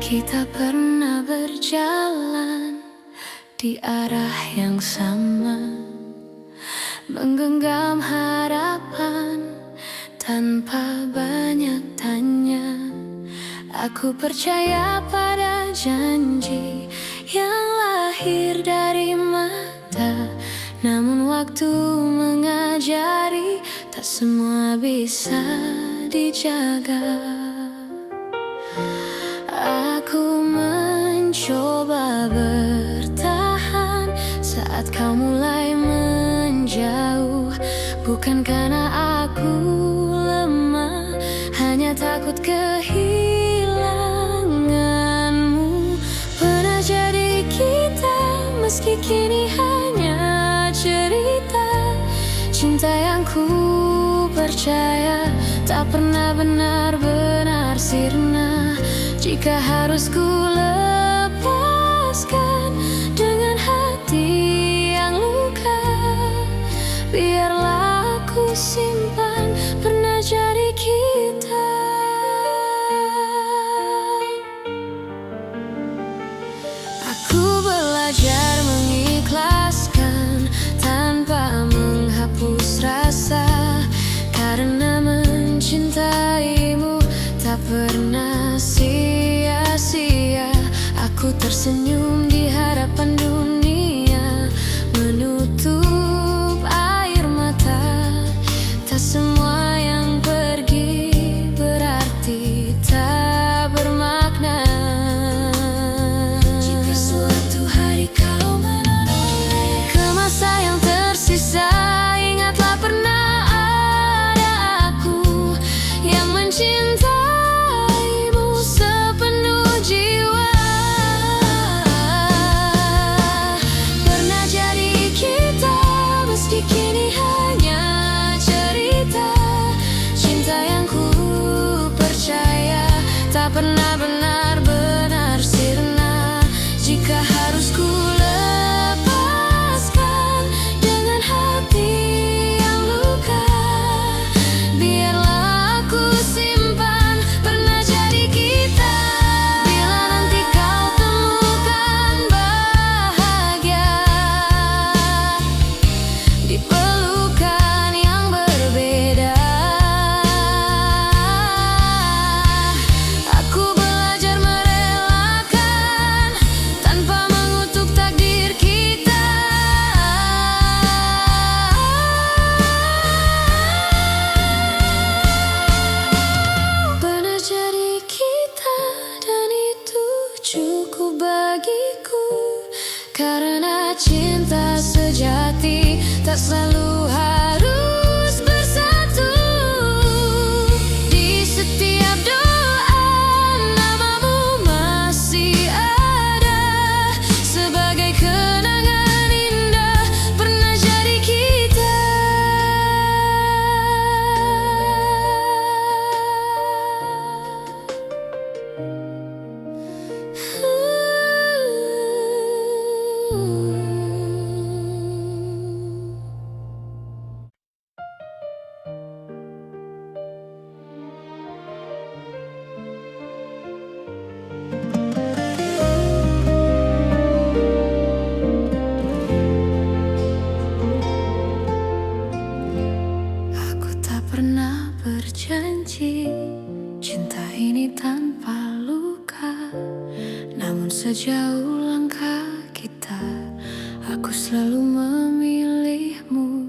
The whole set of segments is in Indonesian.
Kita pernah berjalan di arah yang sama, menggenggam harapan tanpa banyak tanya. Aku percaya pada janji yang lahir dari mata, namun waktu mengajari tak semua bisa dijaga. Aku mencoba bertahan saat kau mulai menjauh, bukan karena aku lemah, hanya takut kehilanganmu. Pernah jadi kita, meski kini hanya cerita. Cinta yang ku percaya tak pernah benar-benar sirna. Jika harus ku lepaskan dengan hati yang luka, biarlah aku simpan pernah jadi kita. Aku belajar mengikhlaskan tanpa menghapus rasa, karena mencintaimu tak pernah sia-sia. Aku tersenyum di hadapan dunia, menutup air mata. Tak semua yang pergi berarti tak bermakna. Jika suatu hari kau menoleh ke masa yang tersisa, ingatlah pernah ada aku yang mencintai pernah benar-benar sirna. Jika harus ku lepaskan dengan hati yang luka, biarlah aku simpan pernah jadi kita. Bila nanti kau temukan bahagia di pelukan yang berbeda, cukup bagiku. Karena cinta sejati tak selalu harus bersatu. Di setiap doa namamu masih ada, sebagai kenangan indah pernah jadi kita. Aku tak pernah berjanji cinta ini tanpa luka, namun sejauh langkah kita, aku selalu memilihmu.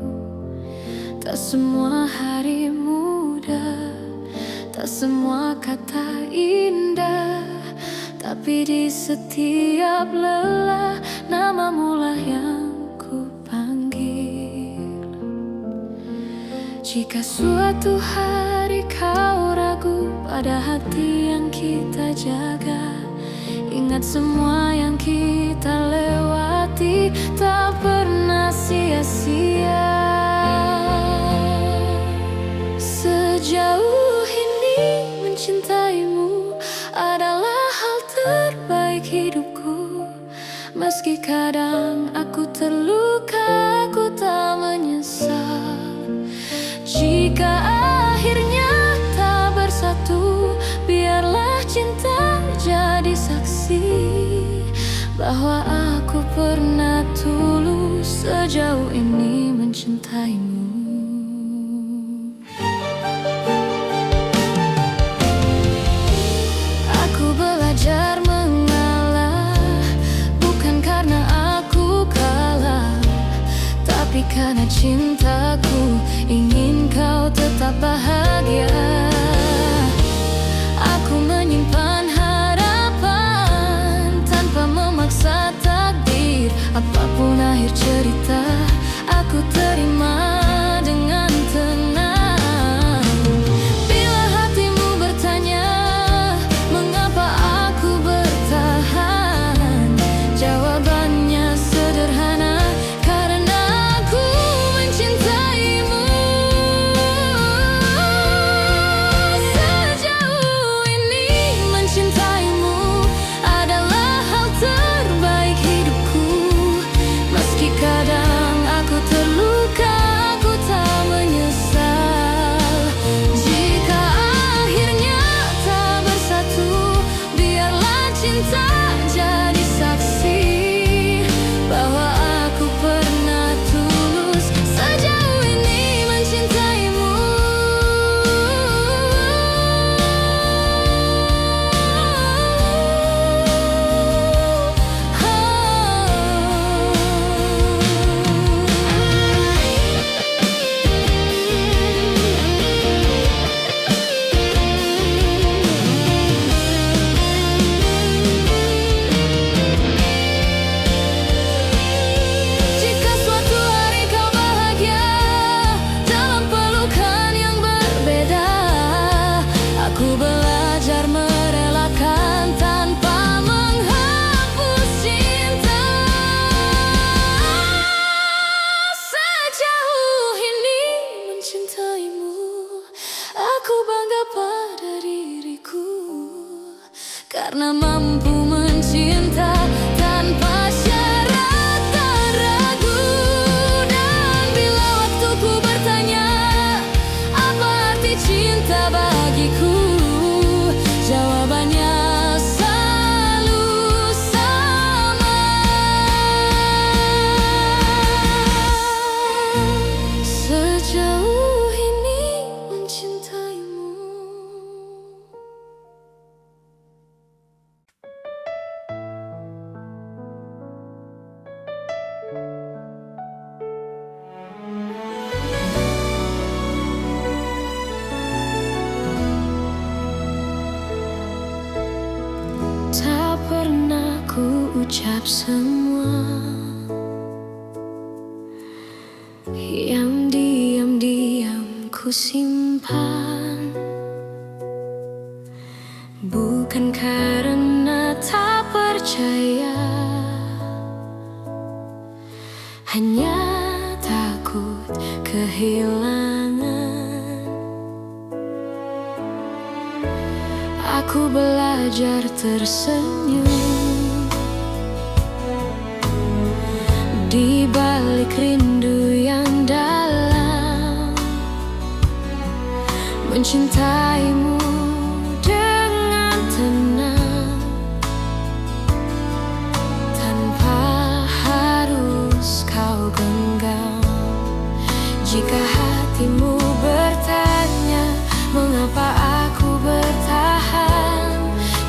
Tak semua hari mudah, tak semua kata indah, tapi di setiap lelah namamu lah yang ku panggil. Jika suatu hari kau ragu pada hati yang kita jaga, ingat semua yang kita lewati tak pernah sia-sia. Sejauh ini mencintaimu adalah hal terbaik hidupku. Meski kadang aku terluka, aku tak menyesal. Jika akhirnya tak bersatu, biarlah cinta jadi satu. bahwa aku pernah tulus sejauh ini mencintaimu. Aku belajar mengalah, bukan karena aku kalah, tapi karena cintaku ingin kau tetap bahagia. Aku menyimpan harapan tanpa memaksa takdir. Apapun akhir cerita, aku terima dengan tenang. Bila hatimu bertanya mengapa aku bertahan, jawabannya sederhana, karena aku mencintaimu. Sejauh ini mencintaimu adalah hal terbaik hidupku. Meski kadang aku terluka, aku tak menyesal. Jika akhirnya tak bersatu, biarlah cinta jadi saksi bahwa aku pernah tulus sejauh ini mencintaimu. Jika suatu hari kau bahagia dalam pelukan yang berbeda, aku belajar merelakan tanpa menghapus cinta. Sejauh ini mencintaimu, aku bangga pada diriku, karena mampu mencinta tanpa syarat dan ragu. Dan bila waktuku bertanya apa arti cinta bagiku, jawabannya selalu sama. Sejauh ini mencintaimu. Tak pernah ku ucap semua yang diam-diam ku simpan, bukan karena tak percaya, hanya takut kehilangan. Aku belajar tersenyum di balik rindu yang dalam, mencintaimu dengan tenang tanpa harus kau genggam. Jika hatimu bertanya mengapa aku bertahan,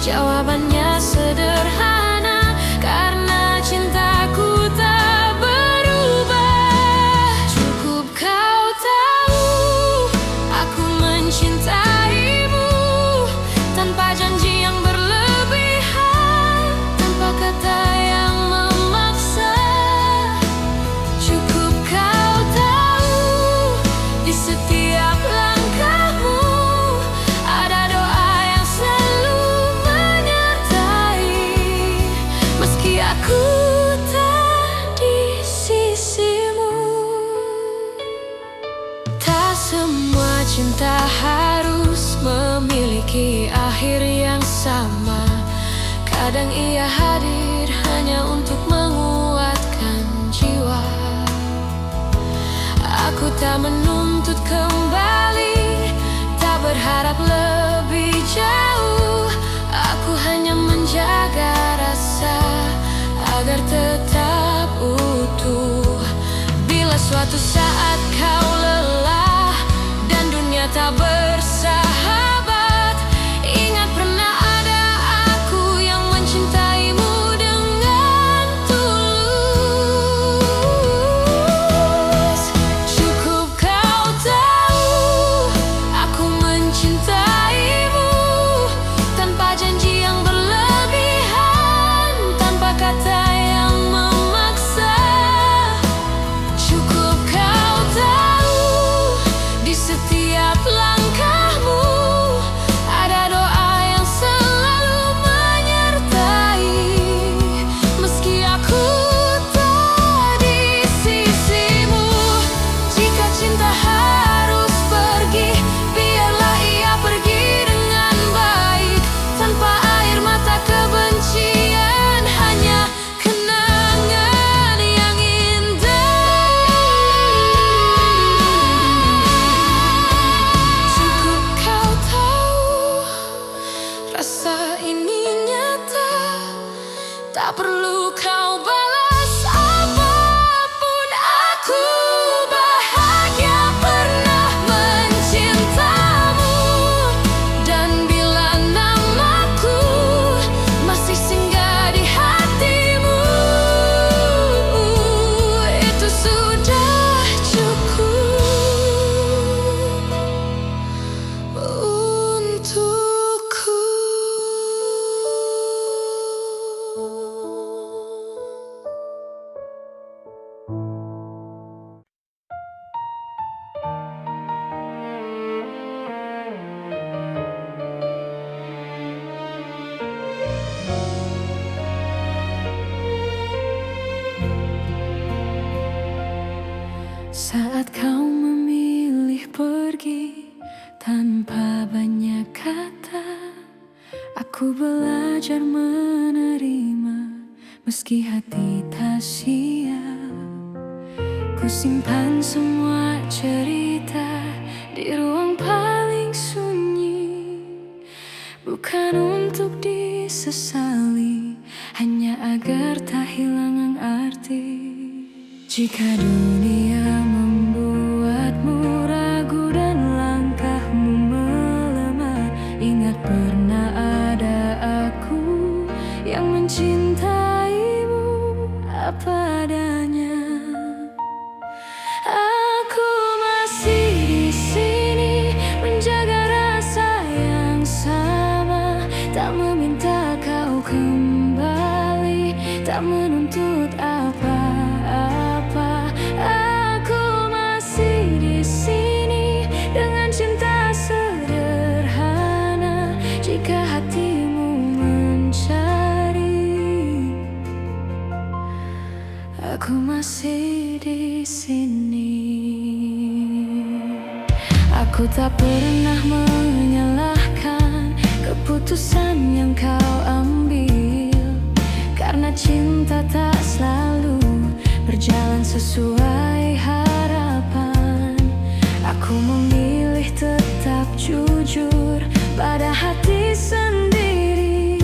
jawabannya sederhana, karena cintaku tak berubah. Cukup kau tahu aku mencintaimu tanpa janji yang berlebihan, tanpa kata yang memaksa. Cukup kau tahu di setiap langkahmu ada doa yang selalu menyertai. Meski aku tak di sisimu, tak semua cinta harus memiliki akhir yang sama. Kadang ia hadir hanya untuk menguatkan jiwa. Aku tak menuntut kembali, tak berharap lebih jauh. Aku hanya menjaga rasa agar tetap utuh. Bila suatu saat kau lelah dan dunia tak bersahabat, ingat pernah ada aku yang mencintaimu dengan tulus. Cukup kau tahu aku mencintaimu tanpa janji yang berlebihan, tanpa kata yang memaksa. Cukup kau tahu di setiap langkahmu ada doa yang selalu menyertai. Meski aku tak di sisimu, jika cinta harus pergi, biarlah ia pergi dengan baik, tanpa air mata kebencian, hanya kenangan yang indah. Cukup kau tahu rasa ini nyata, tak perlu kau balas apapun. Aku bahagia pernah mencintamu, dan bila namaku masih singgah di hatimu, itu sudah cukup untukku. Saat kau memilih pergi tanpa banyak kata, aku belajar menerima meski hati tak siap. Ku simpan semua cerita di ruang paling sunyi, bukan untuk disesali, hanya agar tak hilang arti. Jika dunia membuatmu ragu dan langkahmu melemah, ingat pernah ada aku yang mencintaimu apa adanya. Aku masih di sini menjaga rasa yang sama, tak meminta kau kembali, tak menuntut apa-apa. Aku masih di sini dengan cinta sederhana, jika hatimu mencari. Aku masih di sini. Aku tak pernah menyalahkan keputusan yang kau ambil, karena cinta tak selalu berjalan sesuai harapan. Aku memilih tetap jujur pada hati sendiri,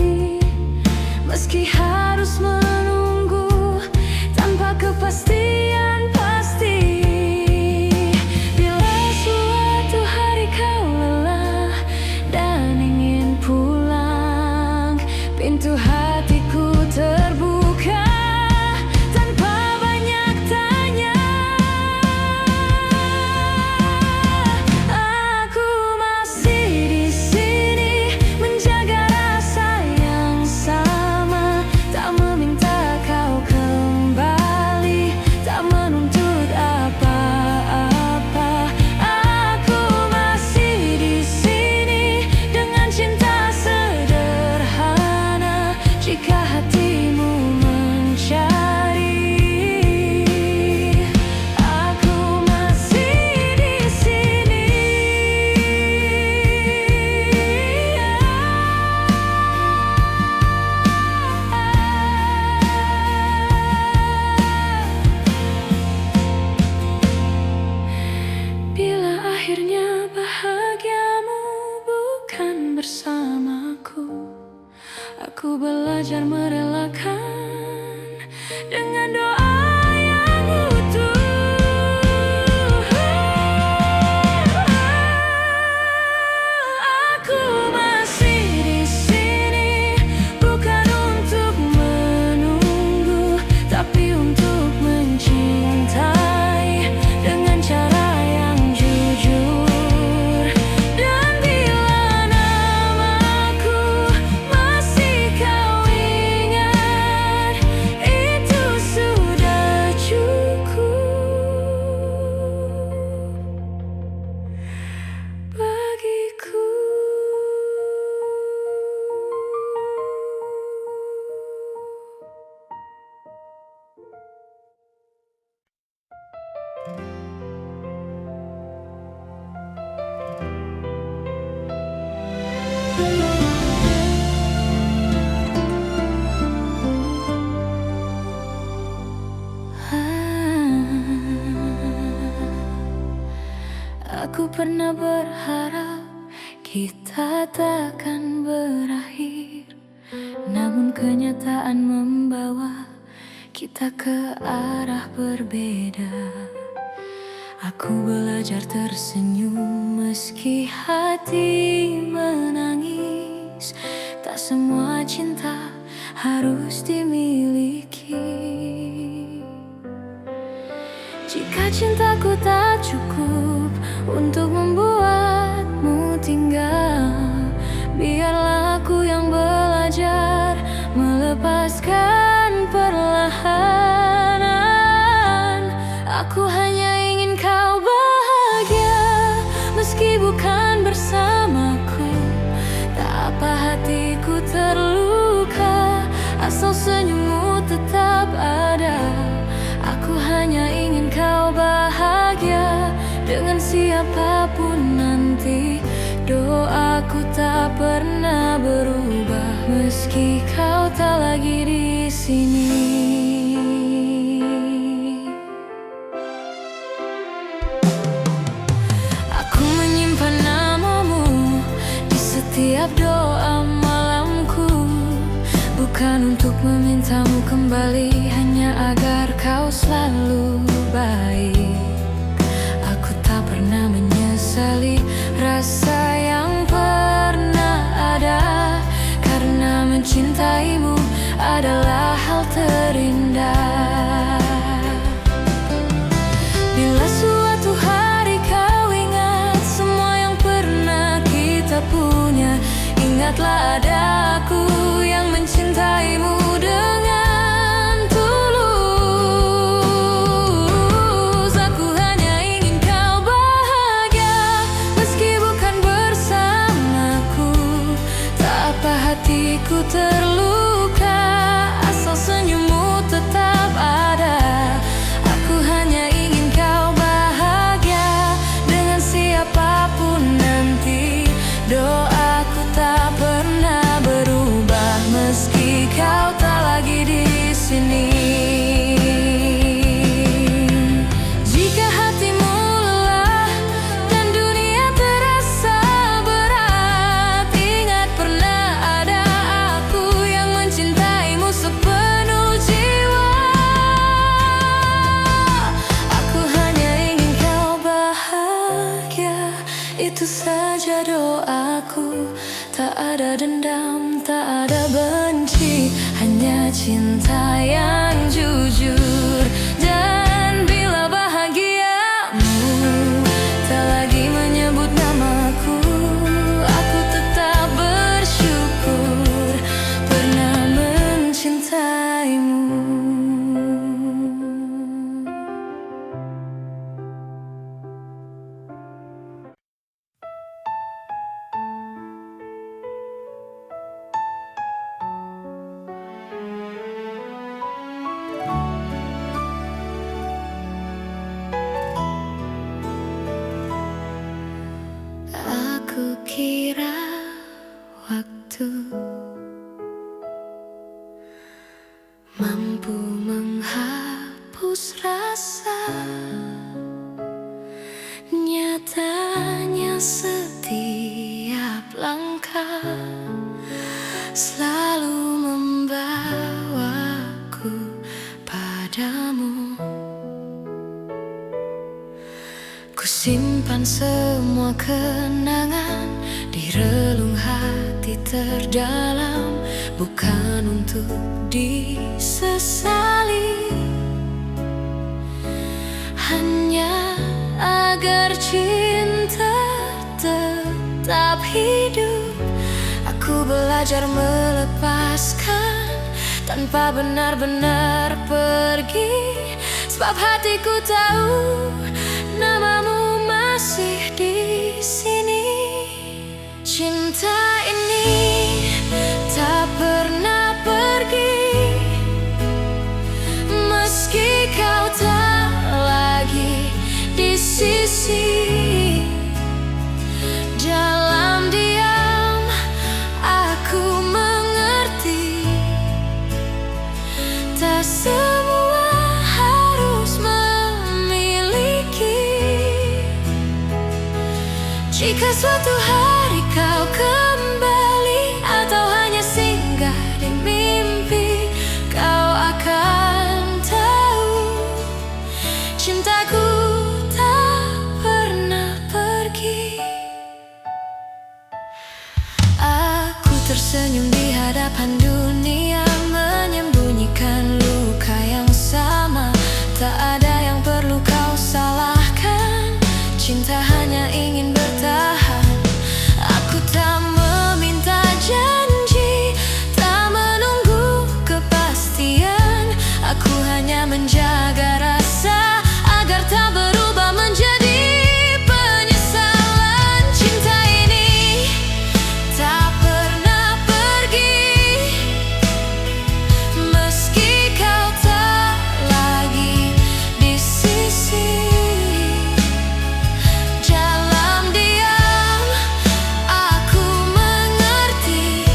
meski harus menunggu tanpa kepastian pasti. Bila suatu hari kau lelah dan ingin pulang, pintu hatiku terbuka tanpa banyak tanya. Aku masih di sini menjaga rasa yang sama, tak meminta kau kembali, tak menuntut apa-apa. Aku masih di sini dengan cinta sederhana, jika hatimu mencari. Aku masih di sini. Bila akhirnya bahagiamu bukan bersamaku, aku belajar merelakan dengan doa yang utuh. Aku masih di sini, bukan untuk menunggu, tapi untuk mencintai dengan cara yang jujur. Dan bila namaku masih kau ingat, itu sudah cukup bagiku. Aku pernah berharap kita takkan berakhir, namun kenyataan membawa kita ke arah berbeda. Aku belajar tersenyum meski hati menangis. Tak semua cinta harus dimiliki. Jika cintaku tak cukup untuk membuatmu tinggal, biarlah aku yang belajar melepaskan perlahan. Aku hanya ingin kau bahagia, meski bukan bersamaku. Tak apa hatiku terluka, asal senyummu tetap ada. Aku hanya ingin kau bahagia dengan siapapun nanti. Doaku tak pernah berubah meski kau tak lagi di sini. Aku menyimpan namamu di setiap doa malamku, bukan untuk memintamu kembali, hanya agar kau selalu baik. Aku tak pernah menyesali rasa yang pernah ada, karena mencintaimu adalah hal terindah. Bila suatu hari kau ingat semua yang pernah kita punya, ingatlah ada aku yang mencintaimu dengan tulus. Aku hanya ingin kau bahagia, meski bukan bersamaku. Tak apa hatiku terluka, asal senyummu tetap ada. Aku hanya ingin kau bahagia dengan siapapun nanti. Doaku tak pernah berubah meski kau tak lagi di sini. Jika hatimu lelah dan dunia terasa berat, ingat pernah ada aku yang mencintaimu sepenuh jiwa. Aku hanya ingin kau bahagia, itu saja doaku. Tak ada dendam, tak ada benci, hanya cinta yang jujur. Dan bila bahagiamu tak lagi menyebut namaku, aku tetap bersyukur pernah mencintaimu. Aku kira waktu mampu menghapus rasa, nyatanya setiap langkah selalu membawaku simpan semua kenangan di relung hati terdalam, bukan untuk disesali, hanya agar cinta tetap hidup. Aku belajar melepaskan tanpa benar-benar pergi, sebab hatiku tahu namamu masih di sini. Cinta ini tak pernah pergi, meski kau tak lagi di sisi. Dalam diam aku mengerti, tak semua harus memiliki. Jika suatu hari kau kembali atau hanya singgah di mimpi, kau akan tahu cintaku tak pernah pergi. Aku tersenyum di hadapan dunia, menyembunyikan luka yang sama. Tak ada yang perlu kau salahkan, cinta hanya ingin bertahan. Aku tak meminta janji, tak menunggu kepastian. Aku hanya menjaga rasa agar tak berubah menjadi penyesalan. Cinta ini tak pernah pergi, meski kau tak lagi di sisi. Dalam diam aku mengerti,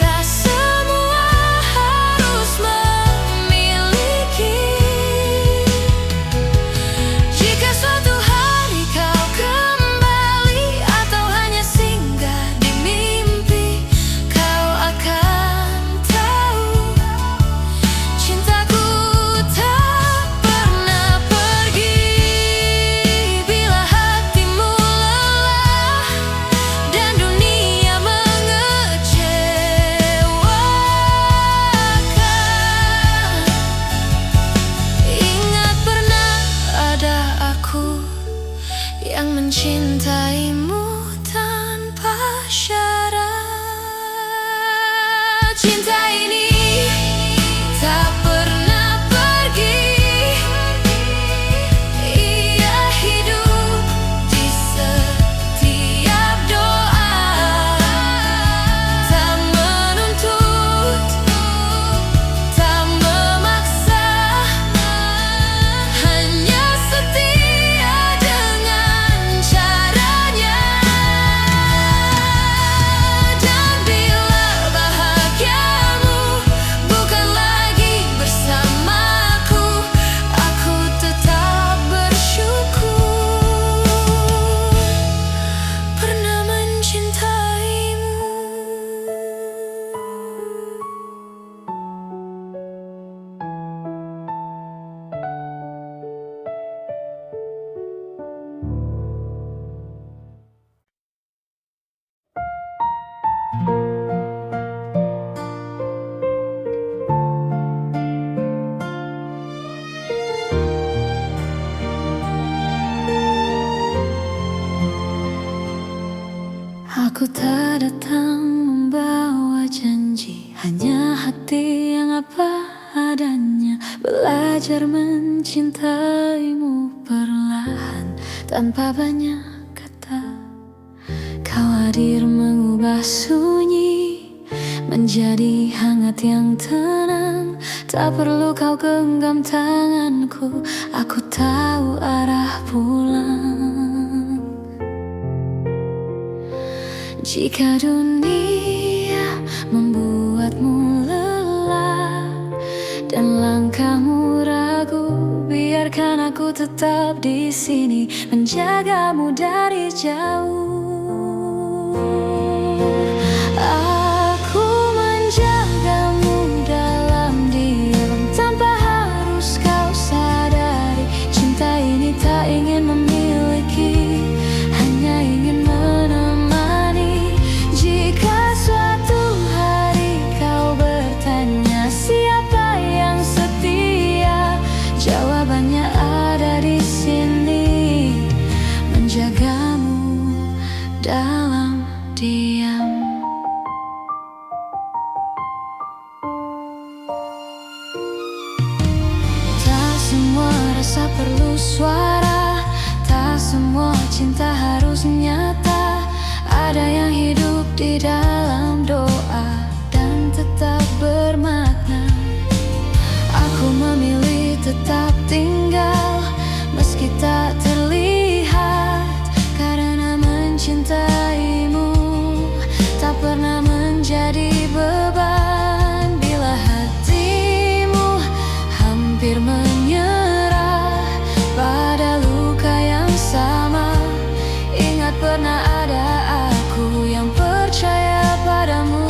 tak semua harus memiliki. Jika suatu hari kau kembali atau hanya singgah di mimpi, kau akan tahu cintaku tak pernah pergi. Bila hatimu lelah dan dunia mengecewakan, ingat pernah ada aku yang mencintaimu tanpa syarat. Cinta ini tak pernah pergi, ia hidup di setiap doa. Tak menuntut, tak memaksa, hanya setia dengan caranya. Dan bila bahagiamu bukan lagi bersamaku, aku tetap bersyukur pernah mencintaimu. Aku tak datang membawa janji, hanya hati yang apa adanya. Belajar mencintaimu perlahan tanpa banyak kata. Kau hadir mengubah sunyi menjadi hangat yang tenang. Tak perlu kau genggam tanganku, aku tahu arah pulang. Jika dunia membuatmu lelah dan langkahmu ragu, biarkan aku tetap di sini menjagamu dari jauh. Aku menjagamu dalam diam tanpa harus kau sadari. Cinta ini tak usah perlu suara, tak semua cinta harus nyata. Ada yang hidup di dalam doa dan tetap bermakna. Aku memilih tetap tinggal meski tak terlihat, karena mencintaimu tak pernah menjadi beban. Bila hatimu hampir menyerah pada luka yang sama, ingat pernah ada aku yang percaya padamu.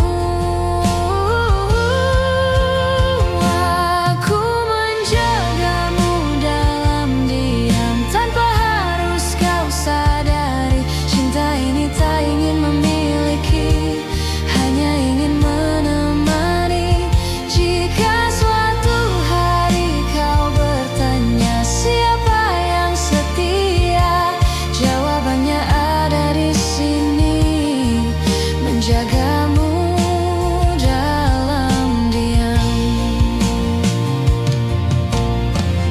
Aku menjagamu dalam diam tanpa harus kau sadari. Cinta ini tak ingin memiliki, hanya ingin menemani. Jika suatu hari kau bertanya siapa yang setia, jawabannya ada di sini, menjagamu dalam diam.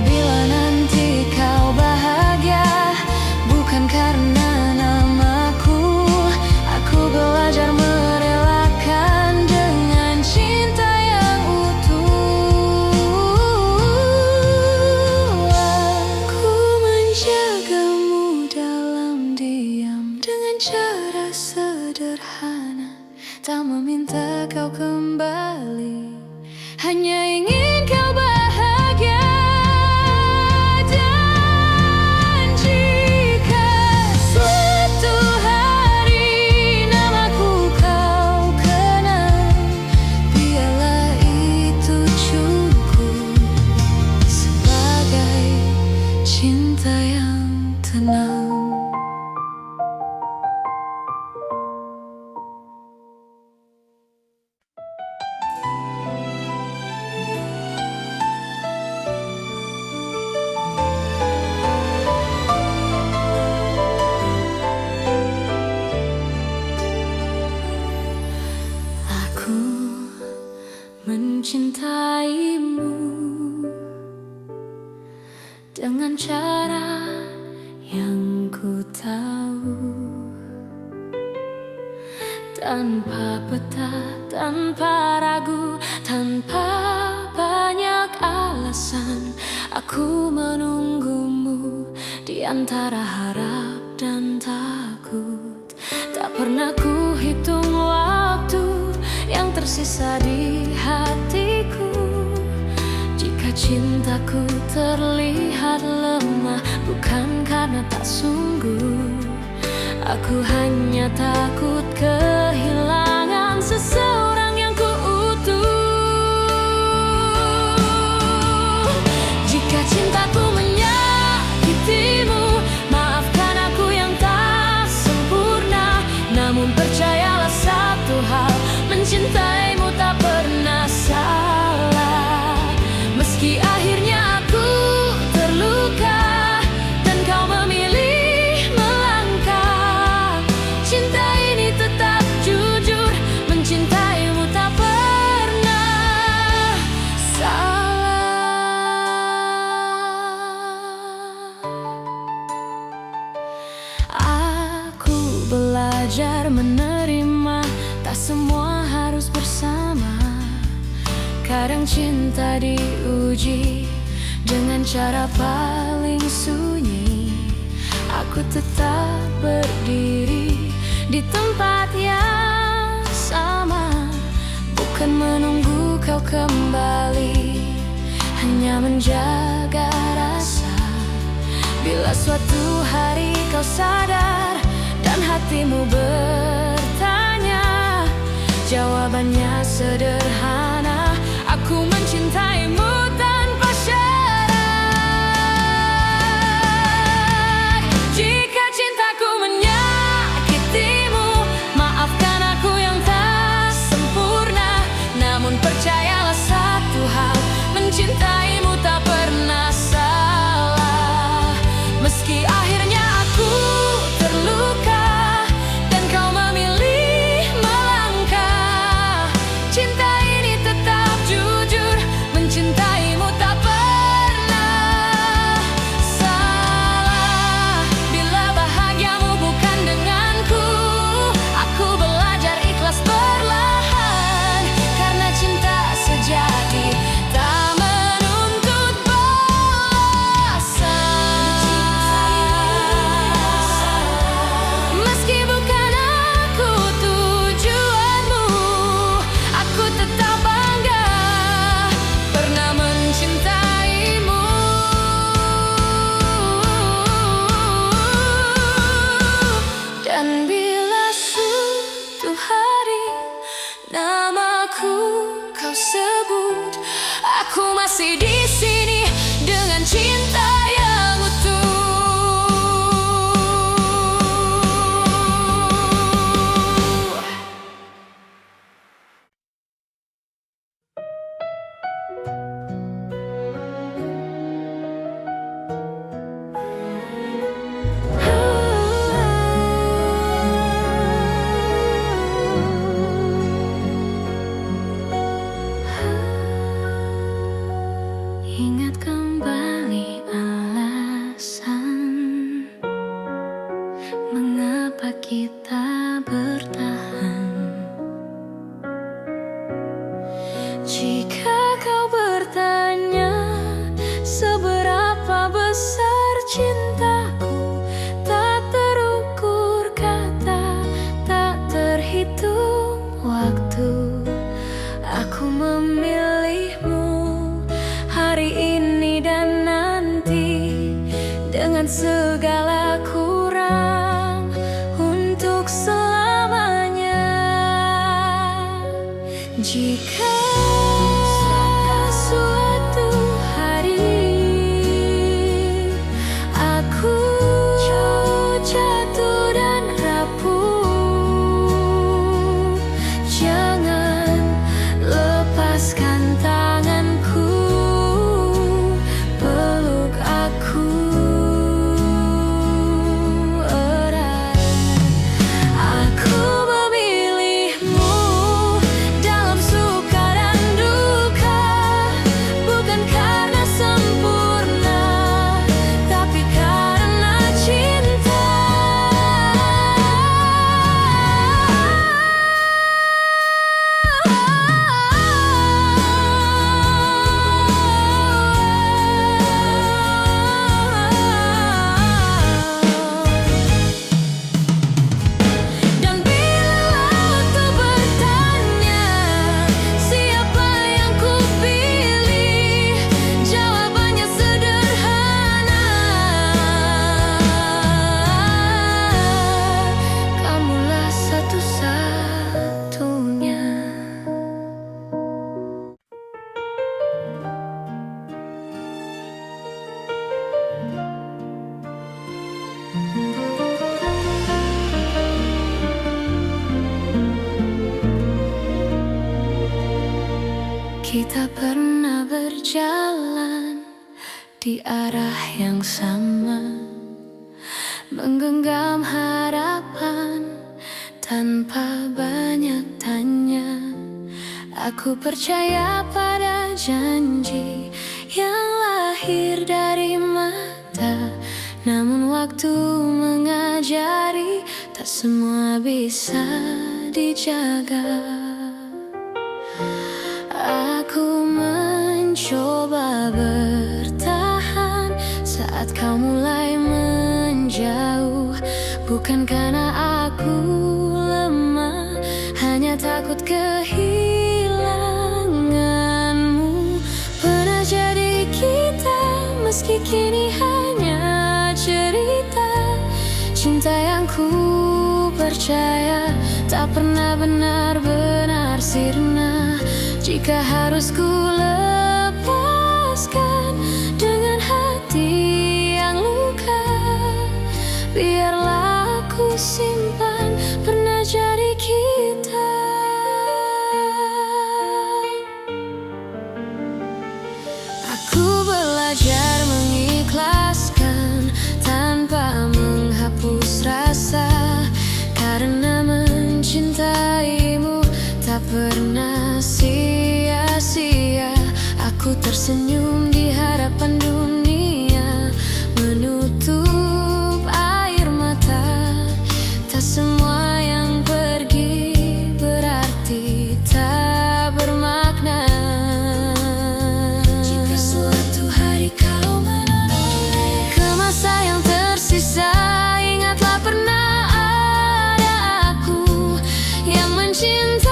Bila nanti kau bahagia bukan karena namaku, aku belajar merelakan dengan cinta yang utuh. Aku menjagamu dalam diam dengan cara sederhana, tak meminta kau kembali, hanya ingin kau bahagia. Dan jika suatu hari namaku kau kenal, biarlah itu cukup sebagai cinta yang tenang. Aku mencintaimu dengan cara yang ku tahu, tanpa peta, tanpa ragu, tanpa banyak alasan. Aku menunggumu di antara harap dan takut. Tak pernah ku hitung waktu yang tersisa di hatiku. Jika cintaku terlihat lemah, bukan karena tak sungguh. Aku hanya takut kehilangan seseorang yang ku utuh. Jika cintaku menyakitimu, maafkan aku yang tak sempurna. Namun percayalah satu hal, mencintaimu tak pernah salah. Meski akhirnya aku terluka dan kau memilih melangkah, cinta ini tetap jujur, mencintaimu tak pernah salah. Aku belajar menerima, tak semua harus bersama. Kadang cinta diuji dengan cara paling sunyi. Aku tetap berdiri di tempat yang sama, bukan menunggu kau kembali, hanya menjaga rasa. Bila suatu hari kau sadar dan hatimu bertanya, jawabannya sederhana. Aku mencintaimu tanpa syarat. Jika cintaku menyakitimu, maafkan aku yang tak sempurna. Namun percayalah satu hal, mencintaimu tak pernah salah. Meski akhirnya aku terluka dan kau memilih melangkah, cinta ini masih di sini dengan cinta yang utuh. Ingat kembali alasan mengapa kita bertahan. Jika kau bertanya seberapa besar cintaku, tak terukur kata, tak terhitung waktu. Aku memilihmu hari ini dan nanti dengan segala kurang untuk selamanya. Jika suatu hari aku jatuh dan rapuh, jangan lepaskan tanganku, peluk aku erat. Aku memilihmu dalam suka dan duka, bukan karena sempurna, tapi karena cinta. Dan bila waktu bertanya siapa yang kupilih, jawabannya sederhana, kamulah satu-satunya. Kita pernah berjalan di arah yang sama, menggenggam harapan tanpa banyak tanya. Aku percaya pada janji yang lahir dari mata, namun waktu mengajari tak semua bisa dijaga. Aku mencoba bertahan saat kau mulai menjauh, bukan karena aku lemah, hanya takut kehilanganmu. Pernah jadi kita, meski kini hanya cerita. Cinta yang ku percaya tak pernah benar-benar sirna. Jika harus ku lepaskan dengan hati yang luka, biarlah aku simpan pernah jadi kita. Aku belajar mengikhlaskan tanpa menghapus rasa, karena mencintaimu tak pernah sia-sia. Aku tersenyum di hadapan dunia, menutup air mata. Tak semua yang pergi berarti tak bermakna. Jika suatu hari kau menoleh ke masa yang tersisa, ingatlah pernah ada aku yang mencintaimu.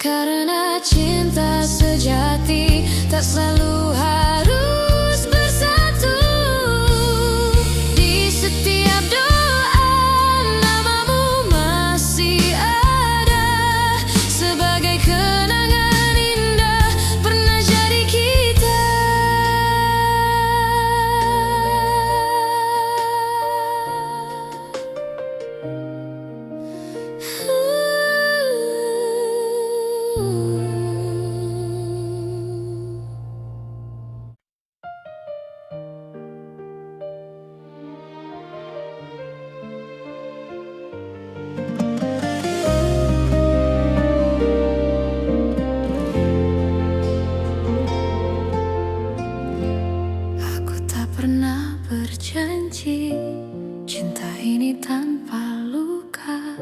Karena cinta sejati tak selalu harus bersatu. Di setiap doa namamu masih ada, sebagai kenangan indah pernah jadi kita. Aku tak pernah berjanji cinta ini tanpa luka,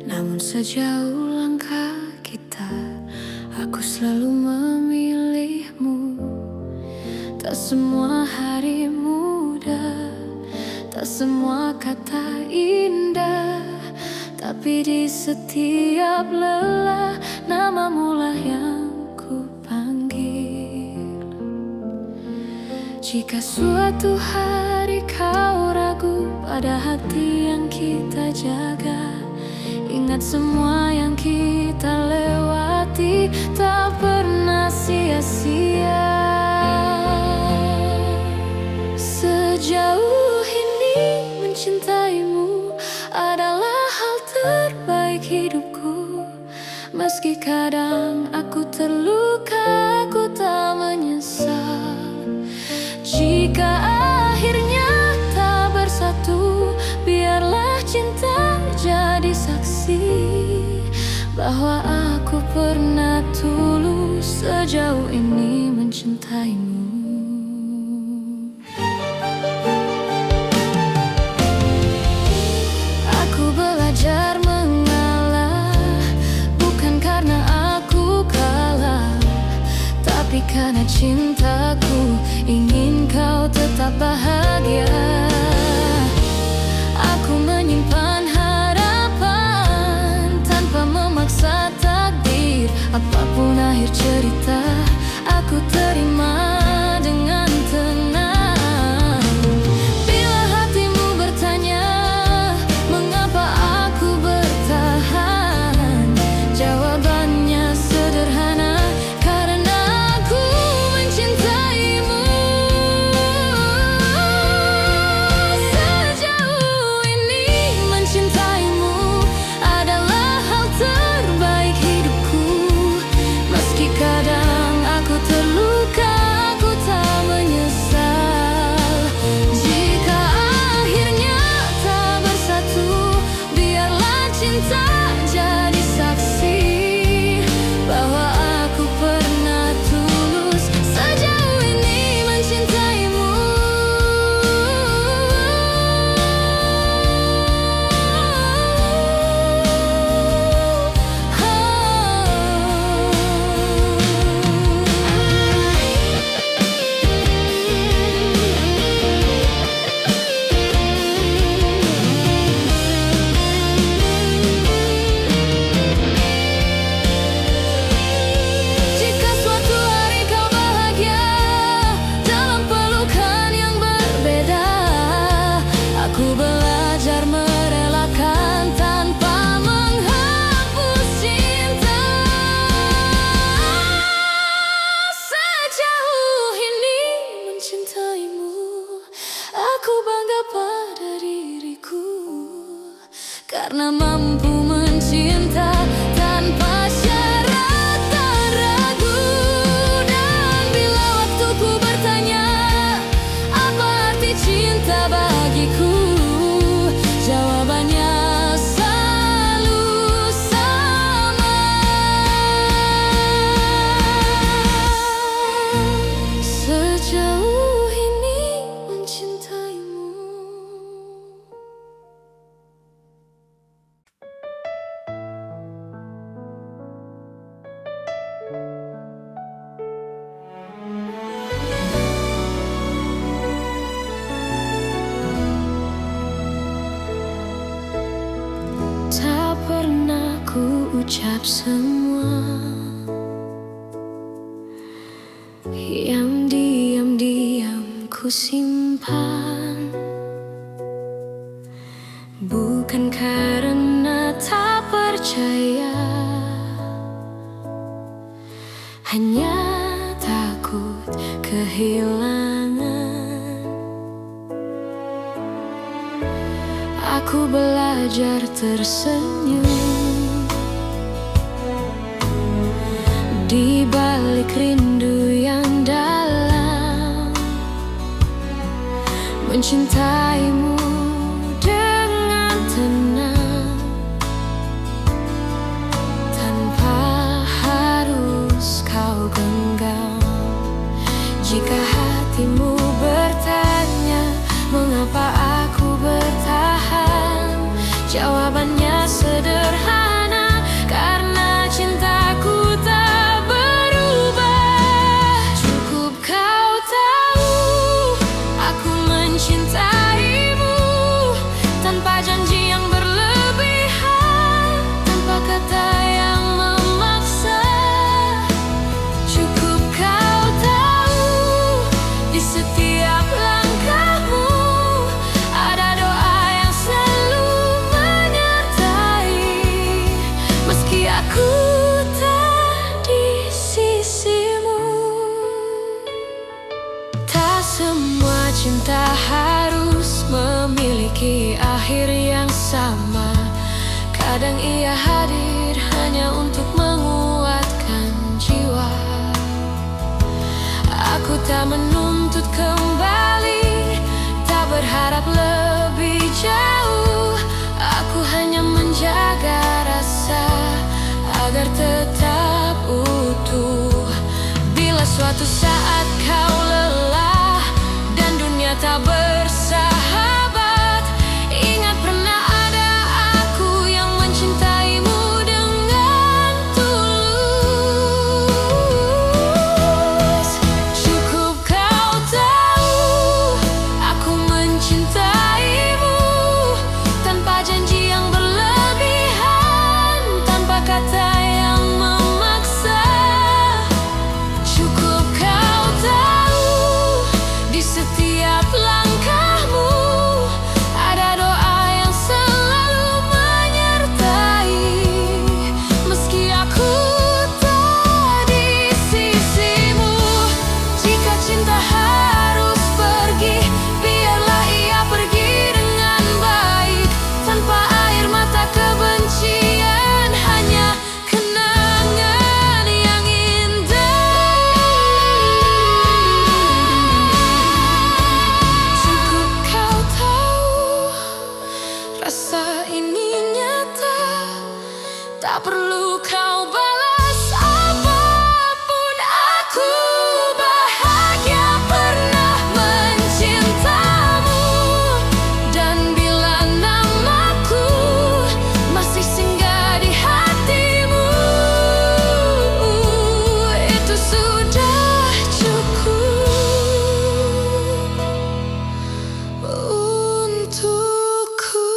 namun sejauh langkah kita, aku selalu memilihmu. Tak semua hari mudah, tak semua kata indah, tapi di setiap lelah namamu lah yang ku panggil. Jika suatu hari kau ragu pada hati yang kita jaga, ingat semua yang kita lewati tak pernah sia-sia. Sejauh ini mencintaimu adalah hal terbaik hidupku. Meski kadang aku terluka, aku tak menyesal. Jika akhirnya tak bersatu, biarlah cinta jadi saksi bahwa aku pernah tulus sejauh ini mencintaimu. Aku belajar mengalah, bukan karena aku kalah, tapi karena cintaku ingin kau tetap bahagia. Aku menyimpan harapan tanpa memaksa takdir. Apapun akhir cerita, aku terima dengan tenang. Bila hatimu bertanya mengapa aku bertahan, jawabannya sederhana, karena aku mencintaimu. Sejauh ini mencintaimu adalah hal terbaik hidupku. Meski kadang aku terluka, aku tak menyesal. Jika akhirnya tak bersatu, biarlah cinta jadi saksi bahwa aku pernah tulus sejauh ini mencintaimu. Jika suatu hari kau bahagia dalam pelukan yang berbeda, aku belajar merelakan tanpa menghapus cinta. Sejauh ini mencintaimu, aku bangga pada diriku, karena mampu mencinta tanpa syarat dan ragu. Dan bila waktuku bertanya apa arti cinta bagiku, jawabannya selalu sama. Sejauh ini mencintaimu. aku ucap semua yang diam-diam ku simpan, bukan karena tak percaya, hanya takut kehilangan. Aku belajar tersenyum di balik rindu yang dalam, mencintaimu dengan tenang, tanpa harus kau genggam. Jika hatimu bertanya mengapa aku bertahan, jawabannya sederhana, karena cintaku tak berubah. Cukup kau tahu aku mencintaimu, tanpa janji yang berlebihan, tanpa kata yang memaksa. Cukup kau tahu di setiap langkahmu ada doa yang selalu menyertai, meski aku tak di sisimu. Tak semua cinta harus memiliki akhir yang sama. Kadang ia hadir hanya untuk menguatkan jiwa. Aku tak menuntut kembali, tak berharap lebih jauh. Aku hanya menjaga rasa agar tetap utuh. Bila suatu saat kau lelah dan dunia tak bersahabat, ingat pernah ada aku yang mencintaimu dengan tulus. Cukup kau tahu aku mencintaimu, tanpa janji yang berlebihan, tanpa kata yang memaksa. Cukup kau tahu di setiap langkahmu ada doa yang selalu menyertai, meski aku tak di sisimu. Jika cinta harus pergi, biarlah ia pergi dengan baik, tanpa air mata kebencian, hanya kenangan yang indah. Cukup kau tahu rasa ini nyata, tak perlu kau balas apapun. Aku bahagia pernah mencintamu, dan bila namaku masih singgah di hatimu, itu sudah cukup untukku.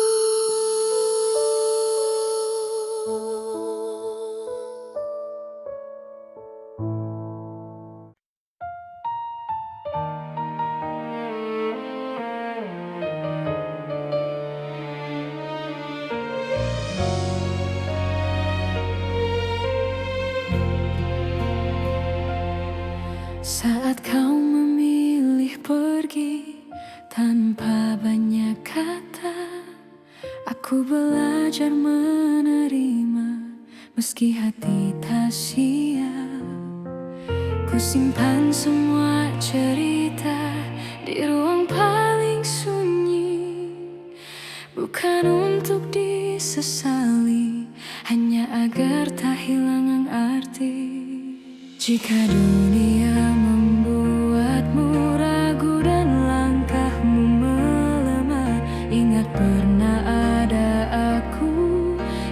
Saat kau memilih pergi tanpa banyak kata, aku belajar menerima meski hati tak siap. Ku simpan semua cerita di ruang paling sunyi, bukan untuk disesali, hanya agar tak hilang arti. Jika dunia membuatmu ragu dan langkahmu melemah, ingat pernah ada aku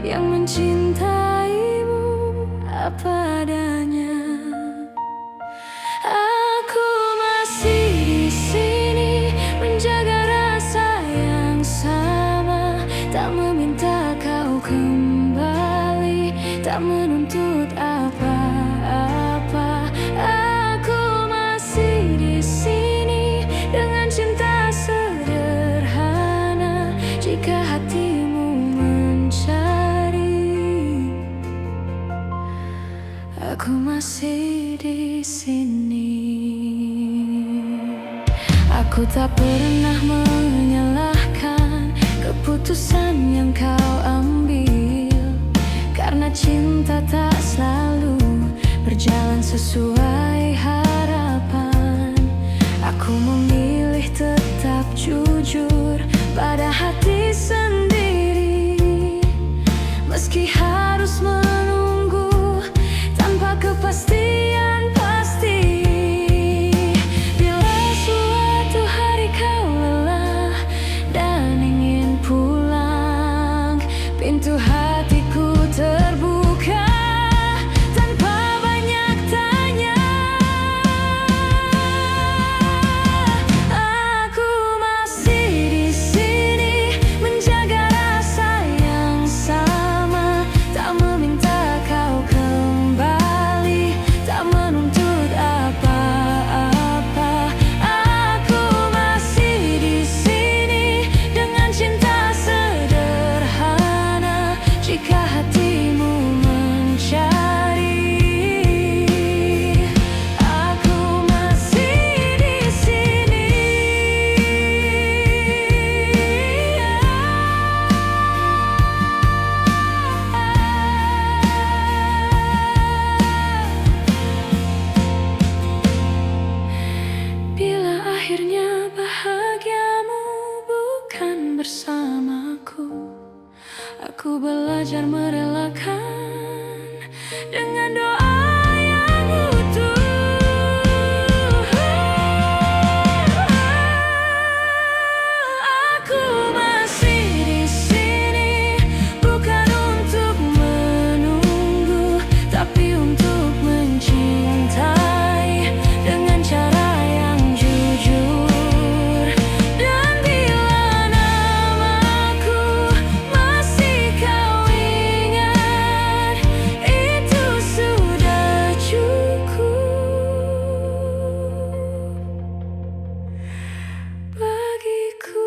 yang mencintaimu apa adanya. Aku masih di sini menjaga rasa yang sama, tak meminta kau kembali. tak menuntut apa-apa. Aku masih di sini dengan cinta sederhana. Jika hatimu mencari, aku masih di sini. Aku tak pernah menyalahkan keputusan yang kau ambil, karena cinta tak selalu berjalan sesuai harapan. Aku memilih tetap jujur pada hati sendiri, meski harus menunggu tanpa kepastian pasti. Bila suatu hari kau lelah dan ingin pulang, pintu hatiku terbuka tanpa banyak tanya. Aku masih di sini menjaga rasa yang sama, tak meminta kau kembali, tak menuntut apa-apa. Aku masih di sini dengan cinta sederhana. Jika hatimu mencari, aku masih di sini. Bila akhirnya bahagiamu bukan bersamaku, aku belajar merelakan dengan doa yang utuh. Aku masih di sini bukan untuk menunggu, tapi untuk mencintai dengan cara yang jujur. Dan bila namaku masih kau ingat, itu sudah cukup bagiku.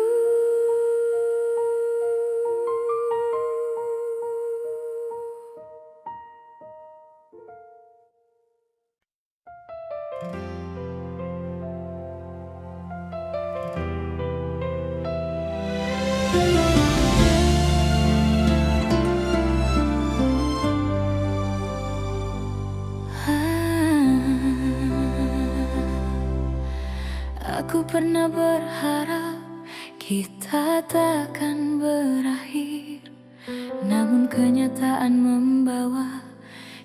Aku pernah berharap kita takkan berakhir, namun kenyataan membawa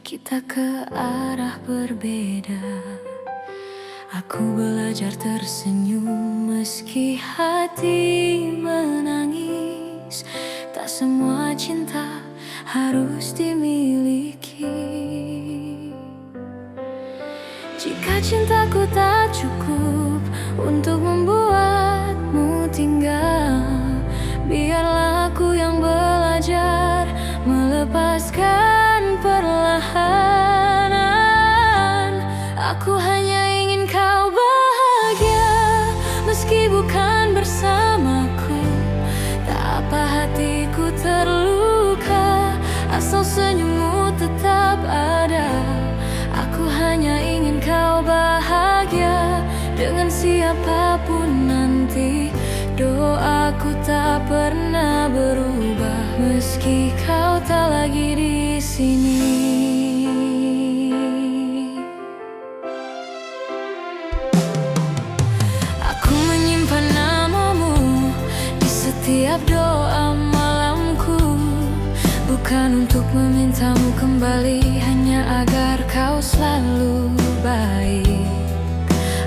kita ke arah berbeda. Aku belajar tersenyum meski hati menangis. Tak semua cinta harus dimiliki. Jika cintaku tak cukup untuk membuatmu tinggal, biarlah aku yang belajar melepaskan perlahanan. Aku hanya ingin kau bahagia meski bukan bersamaku. Tak apa hatiku terluka asal senyummu tetap ada. Aku hanya ingin kau bahagia dengan siapapun nanti. Doaku tak pernah berubah meski kau tak lagi di sini. Aku menyimpan namamu di setiap doa malamku, bukan untuk memintamu kembali, hanya agar kau selalu baik.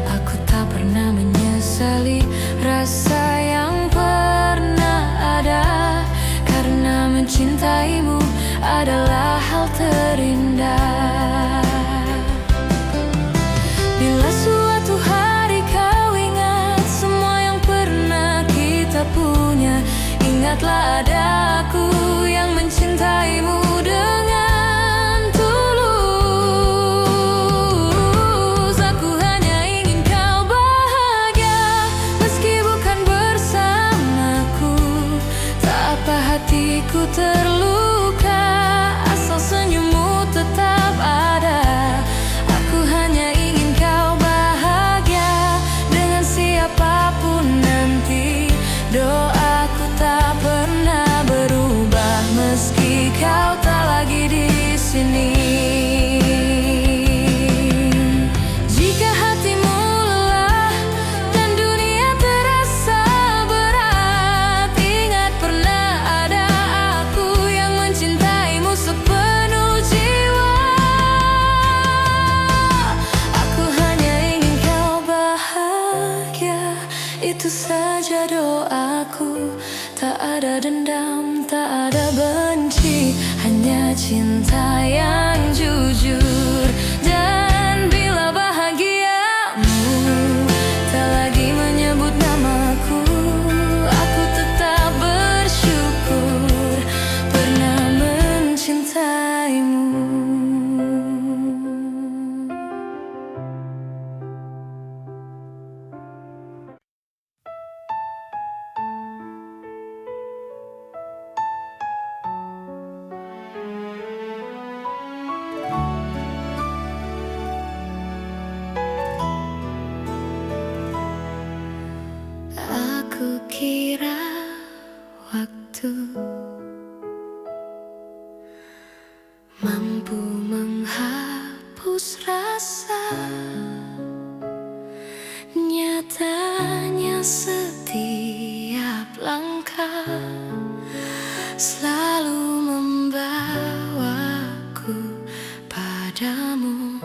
Aku tak pernah menyesali rasa yang pernah ada, karena mencintaimu adalah hal terindah. Bila suatu hari kau ingat semua yang pernah kita punya, ingatlah ada aku yang mencintaimu dengan terluka, asal senyummu tetap ada. Aku hanya ingin kau bahagia dengan siapapun nanti. Doaku tak pernah berubah meski kau tak lagi di sini. Jika hatimu lelah dan dunia terasa berat, ingat pernah ada aku yang mencintaimu sepenuh jiwa. Aku hanya ingin kau bahagia, itu saja doaku. Tak ada dendam, tak ada benci, hanya cinta yang jujur. Dan bila bahagiamu tak lagi menyebut namaku, aku tetap bersyukur pernah mencintaimu. Aku kira waktu mampu menghapus rasa, nyatanya setiap langkah selalu membawaku padamu.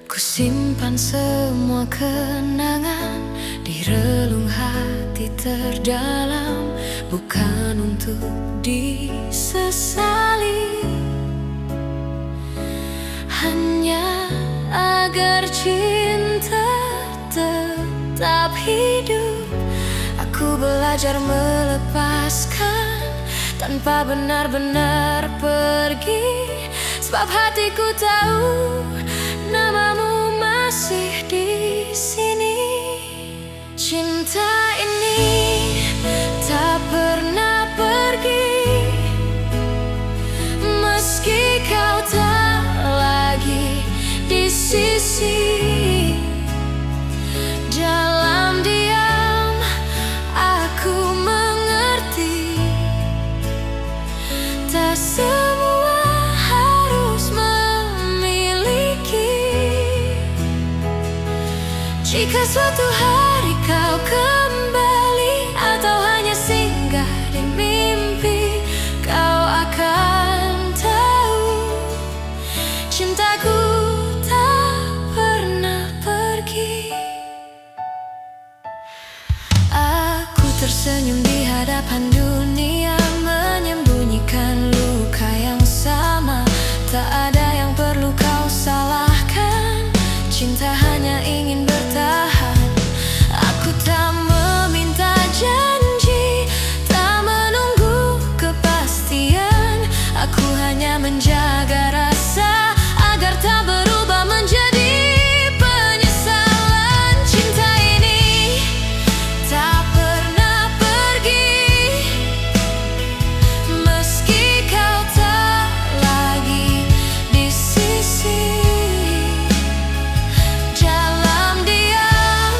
Ku simpan semua kenangan di relung hati terdalam, bukan untuk disesali, hanya agar cinta tetap hidup. Aku belajar melepaskan tanpa benar-benar pergi, sebab hatiku tahu namamu masih di sini. Cinta ini tak pernah pergi, meski kau tak lagi di sisi. Dalam diam aku mengerti, tak semua harus memiliki. Jika suatu hari kau kembali atau hanya singgah di mimpi, kau akan tahu cintaku tak pernah pergi. Aku tersenyum di hadapan dunia, menyembunyikan luka yang sama. Tak ada yang perlu kau salahkan, cinta hanya ingin bertahan. Aku tak meminta janji, tak menunggu kepastian. Aku hanya menjaga rasa agar tak berubah menjadi penyesalan. Cinta ini tak pernah pergi, meski kau tak lagi di sisi. Dalam diam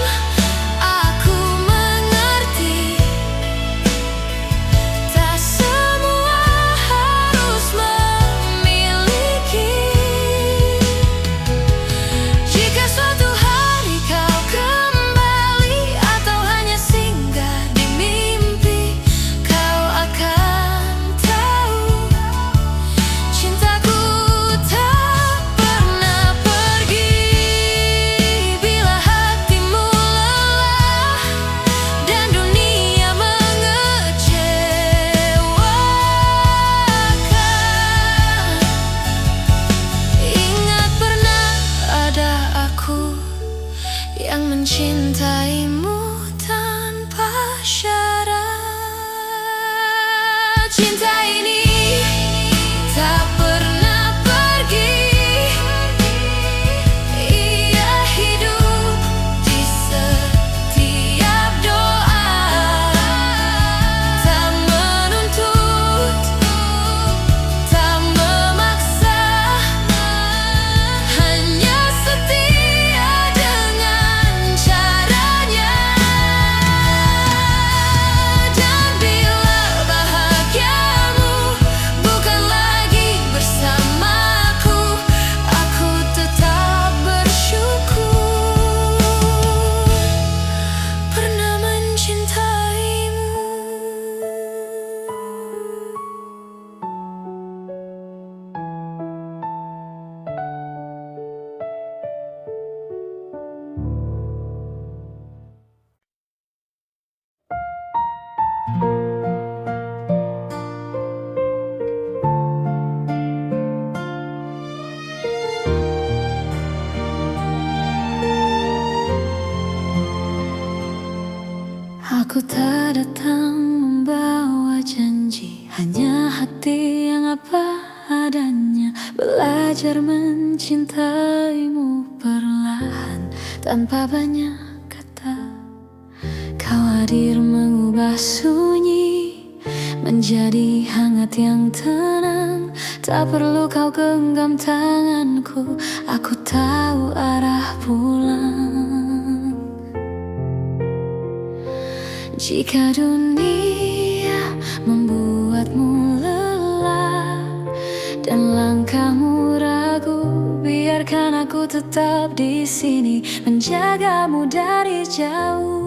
aku mengerti, tak semua harus memiliki. Jika suatu hari kau kembali atau hanya singgah di mimpi, kau akan tahu cintaku tak pernah pergi. Bila hatimu lelah dan dunia mengecewakan, ingat pernah ada aku yang mencintaimu tanpa syarat. Cinta ini tak pernah pergi, ia hidup di setiap doa. Tak hanya hati yang apa adanya. Belajar mencintaimu perlahan tanpa banyak kata. Kau hadir mengubah sunyi menjadi hangat yang tenang. Tak perlu kau genggam tanganku, aku tahu arah pulang. Jika dunia membuatmu lelah dan langkahmu ragu, biarkan aku tetap di sini menjagamu dari jauh.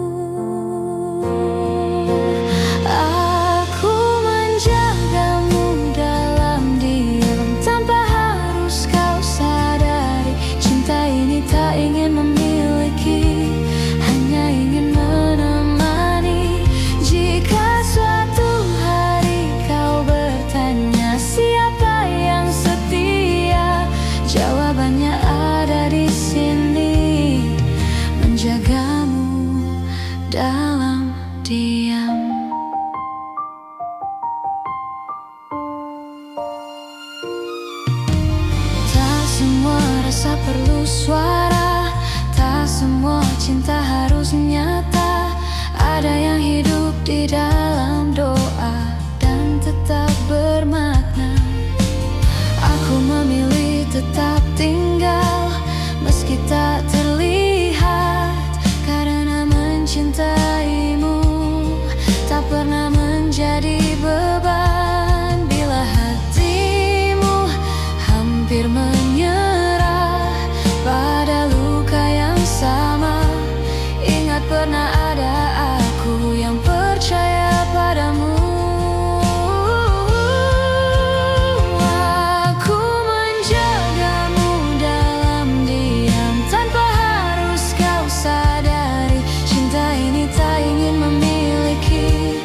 Aku menjagamu dalam diam tanpa harus kau sadari. Cinta ini tak ingin memiliki, hanya ingin menemani. Jika suatu hari kau bertanya siapa yang setia, jawabannya ada di sini, menjagamu dalam diam. Tak semua rasa perlu suara, tak semua cinta harus nyata. Ada yang hidup di dalam doa dan tetap bermakna. Aku memilih tetap tinggal meski tak terlihat, karena mencintaimu tak pernah menjadi beban. Bila hatimu hampir menyerah pada luka yang sama, ingat pernah ada aku yang percaya padamu. Aku menjagamu dalam diam tanpa harus kau sadari. Cinta ini tak ingin memiliki,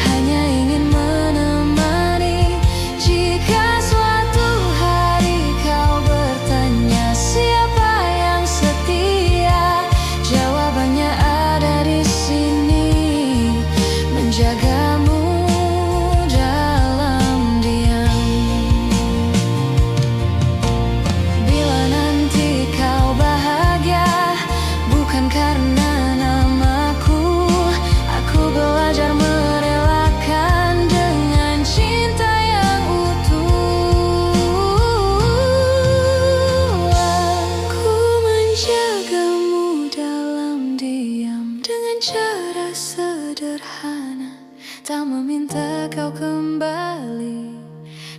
hanya ingin menemani. Jika suatu hari kau bertanya siapa yang setia, jawabannya ada di sini, menjagamu dalam diam. Bila nanti kau bahagia bukan karena namaku, aku belajar merelakan dengan cinta yang utuh. Aku menjagamu dalam diam dengan cara sederhana, tak meminta kau kembali,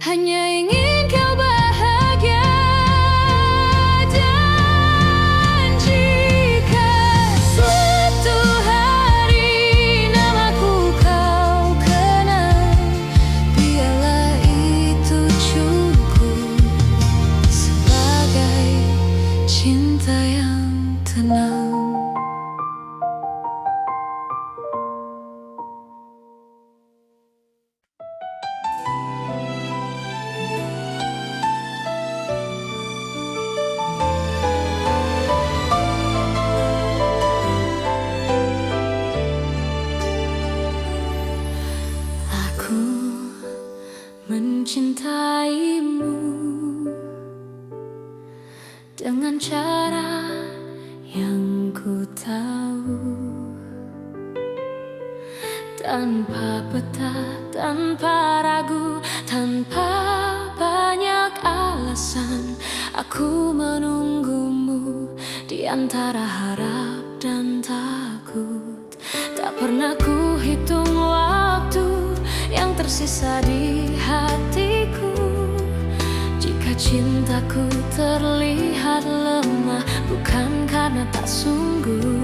hanya ingin kau bahagia. Dan jika suatu hari namaku kau kenal, biarlah itu cukup sebagai cinta yang tenang. Aku mencintaimu dengan cara yang ku tahu, tanpa peta, tanpa ragu, tanpa banyak alasan. Aku menunggumu di antara harap dan takut. Tak pernah ku hitung waktu yang tersisa di hatiku. Jika cintaku terlihat lemah, bukan karena tak sungguh.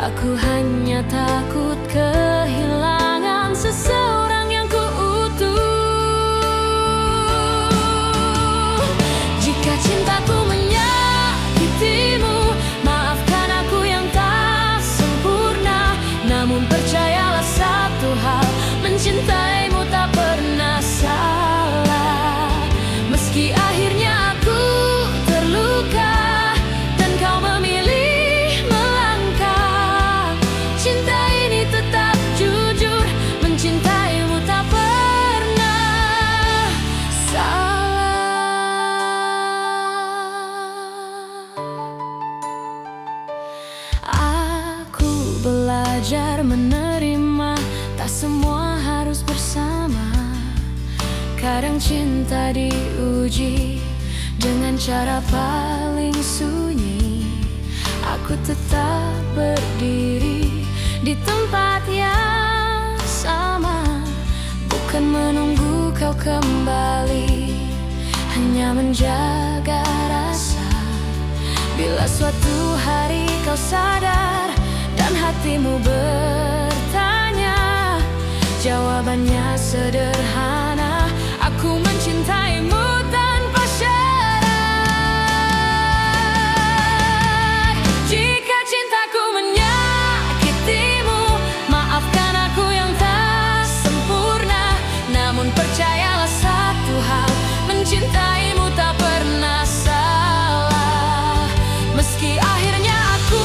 Aku hanya takut kehilangan seseorang yang ku utuh. Jika cintaku menyakitimu, maafkan aku yang tak sempurna. Namun percayalah satu hal, mencintaimu tak pernah salah. Meski akhirnya aku terluka dan kau memilih melangkah, cinta ini tetap jujur, mencintaimu Kadang cinta diuji dengan cara paling sunyi. Aku tetap berdiri di tempat yang sama, bukan menunggu kau kembali, hanya menjaga rasa. Bila suatu hari kau sadar dan hatimu bertanya, jawabannya sederhana: aku mencintaimu tanpa syarat. Jika cintaku menyakitimu, maafkan aku yang tak sempurna. Namun percayalah satu hal, mencintaimu tak pernah salah. Meski akhirnya aku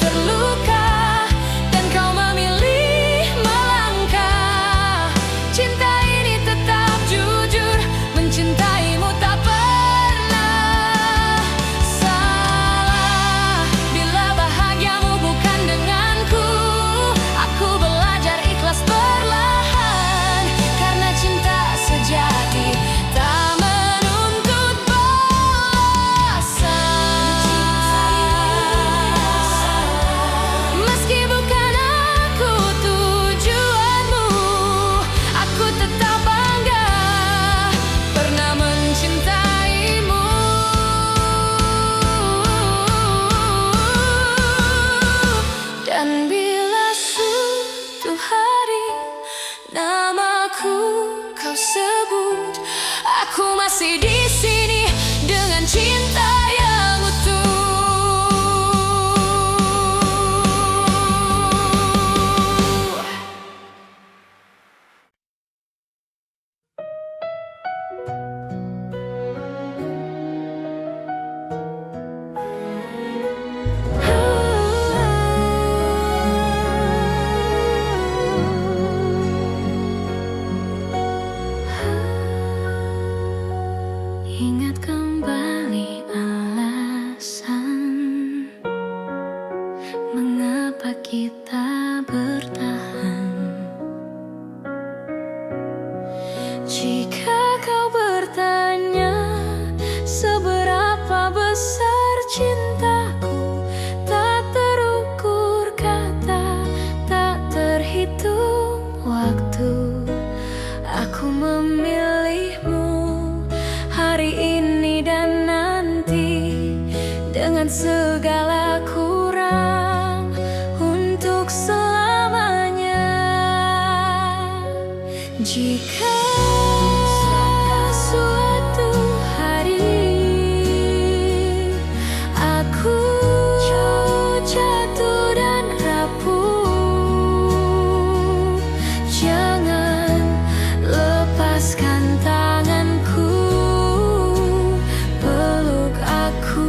terluka dan kau memilih melangkah, cinta ini tetap jujur, mencintaimu tak pernah salah. Bila bahagiamu bukan denganku, aku belajar ikhlas perlahan, karena cinta sejati tak menuntut balasan. Meski bukan aku tujuanmu, aku tetap bangga pernah mencintaimu. Dan bila suatu hari namaku kau sebut, aku masih di sini dengan cinta yang utuh. Ingat kembali alasan mengapa kita bertahan. Jika kau bertanya seberapa besar cintaku, tak terukur kata, tak terhitung waktu. Aku memilihmu hari ini dan nanti, dengan segala kurang, untuk selamanya. Jika suatu hari aku jatuh dan rapuh, jangan lepaskan tanganku, peluk aku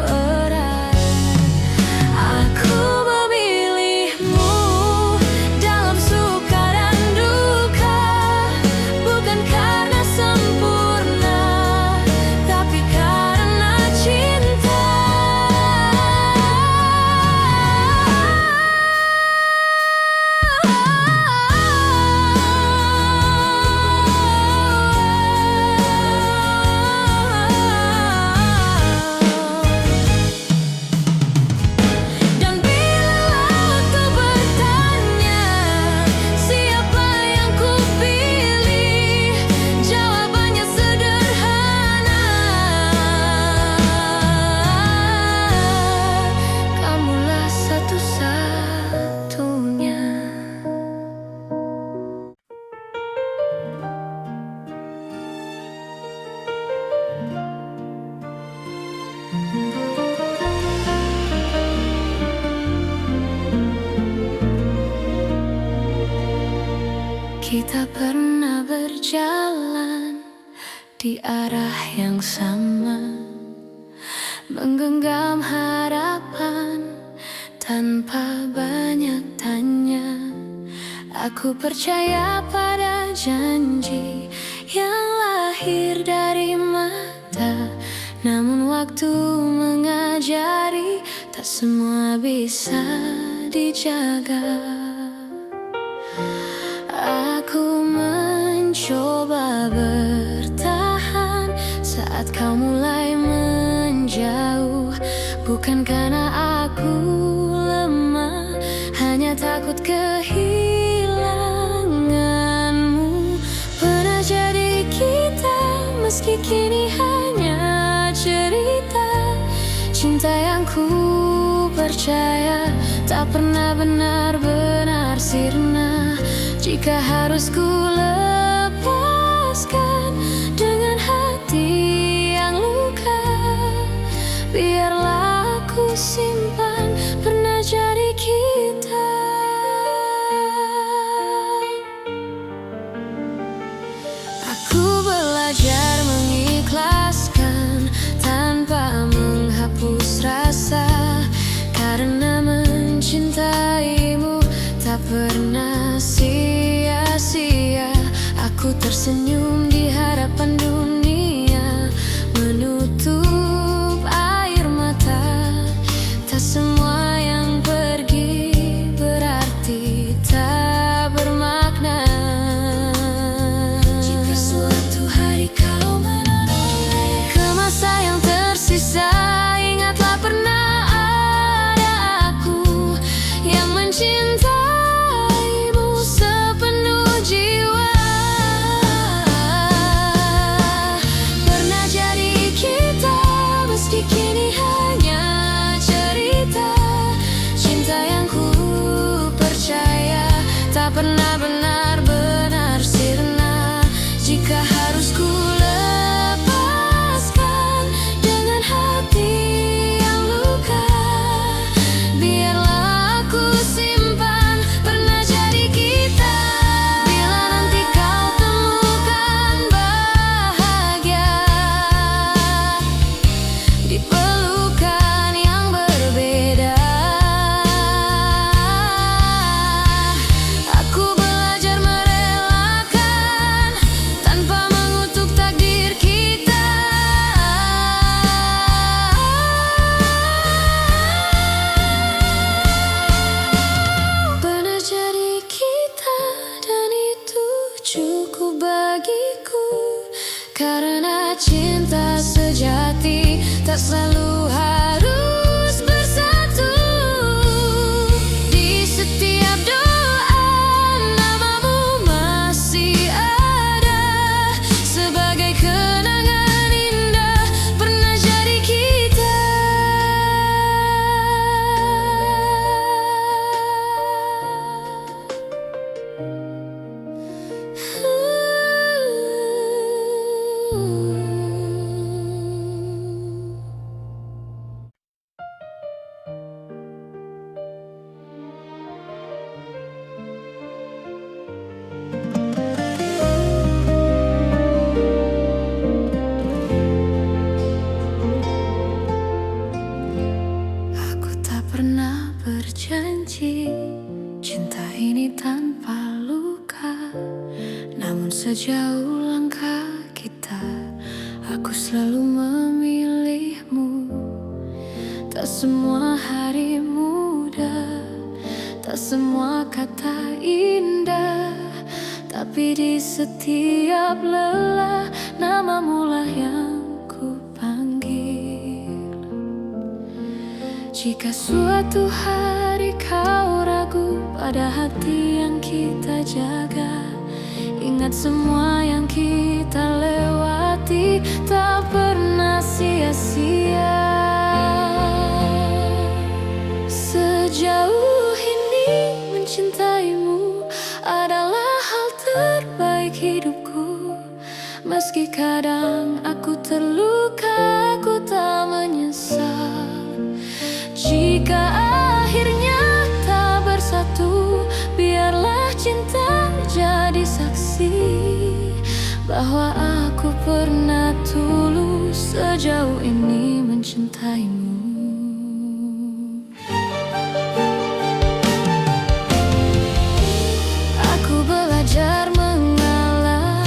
erat. Aku memilihmu dalam suka dan duka, bukan karena sempurna, tapi karena cinta. Dan bila waktu bertanya siapa yang kupilih, jawabannya sederhana: kamulah satu-satunya. Kita pernah berjalan di arah yang sama, menggenggam harapan tanpa banyak tanya. Aku percaya pada janji yang lahir dari mata, namun waktu mengajari tak semua bisa dijaga. Aku mencoba bertahan saat kau mulai menjauh. Bukan karena aku lemah, hanya takut kehilanganmu. Pernah jadi kita, meski kini hanya cerita. Cinta yang ku percaya tak pernah benar-benar sirna. Jika harus ku lepaskan dengan hati yang luka, biarlah aku simpan pernah jadi kita. Aku belajar mengikhlaskan tanpa menghapus rasa, karena mencintaimu tak pernah sia-sia. Aku tersenyum di hadapan dunia, menutup air mata. Tak semua yang pergi berarti tak bermakna. Jika suatu hari kau menoleh ke masa yang tersisa, ingatlah pernah ada aku yang mencintaimu sepenuh jiwa. Pernah jadi kita, meski kini hanya cerita. Cinta yang ku percaya tak pernah benar-benar sirna. Jika harus ku lepaskan dengan hati yang luka, biarlah aku simpan pernah jadi kita. Bila nanti kau temukan bahagia di pelukan yang berbeda, aku belajar merelakan tanpa mengutuk takdir kita. Pernah jadi kita, dan itu cukup bagiku. Karena cinta sejati tak selalu harus bersatu. Di setiap doa namamu masih ada, sebagai kenangan indah pernah jadi kita. Aku tak pernah berjanji cinta ini tanpa luka, namun sejauh langkah kita, aku selalu memilihmu. Tak semua hari mudah, tak semua kata indah, tapi di setiap lelah namamu lah yang ku panggil. Jika suatu hari kau ragu pada hati yang kita jaga, ingat semua yang kita lewati tak pernah sia-sia. Sejauh ini mencintaimu adalah hal terbaik hidupku. Meski kadang aku terluka, aku tak menyesal. Jika akhirnya tak bersatu, biarlah cinta jadi saksi bahwa aku pernah tulus sejauh ini mencintaimu. Aku belajar mengalah,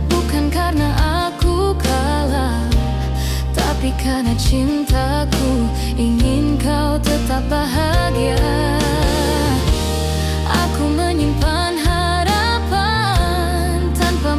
bukan karena aku kalah, tapi karena cintaku ingin kau tetap bahagia. Aku menyimpan harapan tanpa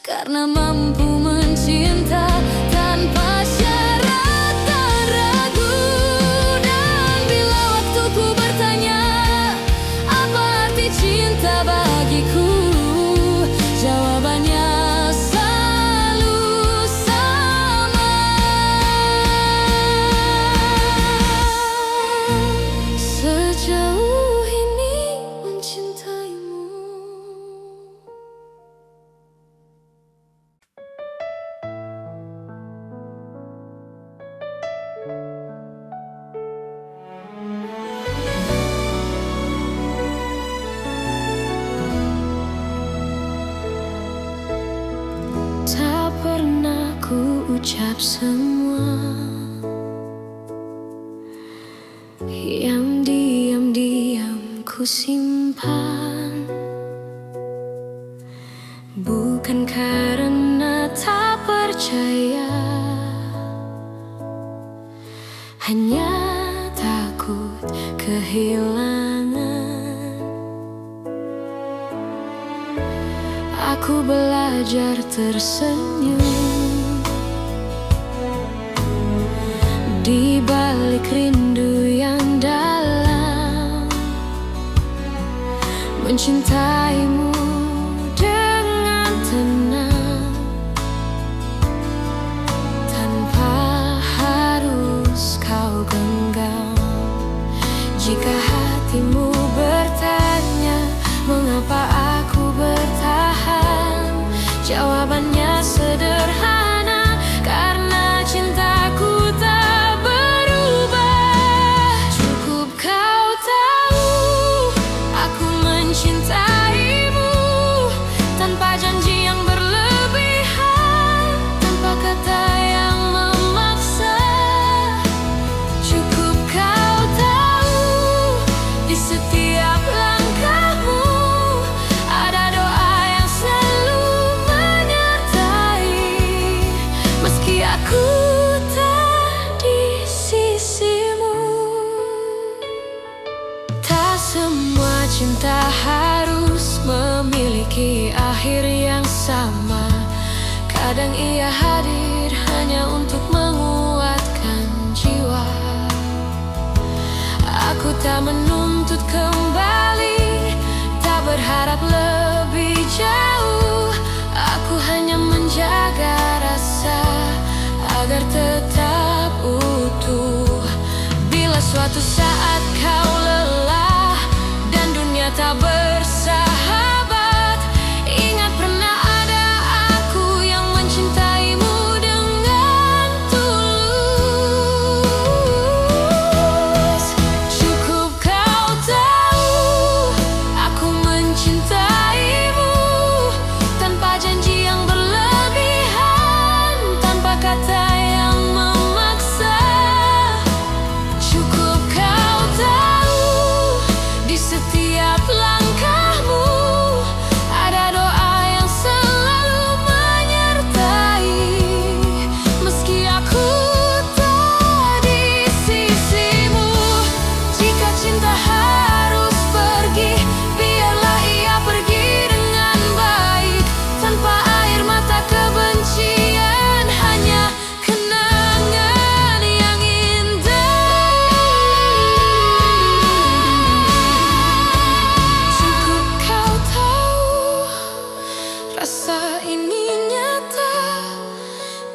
karena mampu mencinta tanpa syarat dan ragu. Dan bila waktuku bertanya apa arti cinta bagiku, jawabannya selalu sama. Sejauh ini mencintaimu. Tak pernah ku ucap semua yang diam-diam ku simpan, bukan karena tak percaya, hanya takut kehilangan. Aku belajar tersenyum di balik rindu yang dalam, mencintaimu dengan tenang tanpa harus kau genggam. Jika hatimu bertanya mengapa aku bertahan, jawabannya sederhana, karena cintaku tak berubah. Cukup kau tahu aku mencintaimu tanpa janji yang berlebihan, tanpa kata yang memaksa. Cukup kau tahu di setiap langkahmu ada doa yang selalu menyertai, meski aku tak di sisimu. Tak semua cinta harus memiliki akhir yang sama. Kadang ia hadir hanya untuk menguatkan jiwa. Aku tak menuntut kembali, tak berharap lebih jauh. Aku hanya menjaga rasa agar tetap utuh. Bila suatu saat kau lelah dan dunia tak bersahabat, ingat pernah ada aku yang mencintaimu dengan tulus. Cukup kau tahu aku mencintaimu tanpa janji yang berlebihan, tanpa kata yang memaksa. Cukup kau tahu di setiap langkahmu ada doa yang selalu menyertai, meski aku tak di sisimu. Jika cinta harus pergi, biarlah ia pergi dengan baik, tanpa air mata kebencian, hanya kenangan yang indah. Cukup kau tahu rasa ini nyata,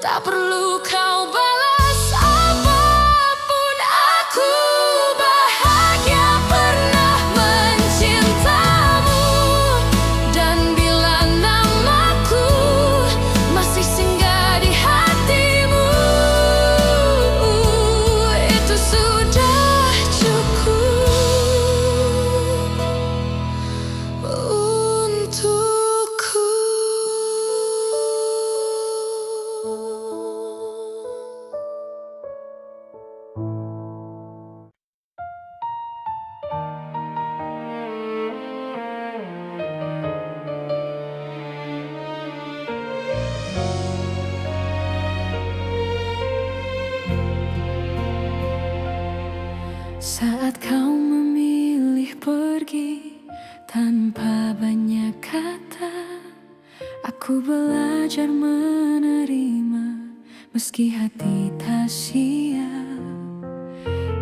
tak perlu kau balas apapun. Aku bahagia pernah mencintamu, dan bila namaku masih singgah di hatimu, itu sudah cukup untukku. belajar menerima, meski hati tak siap.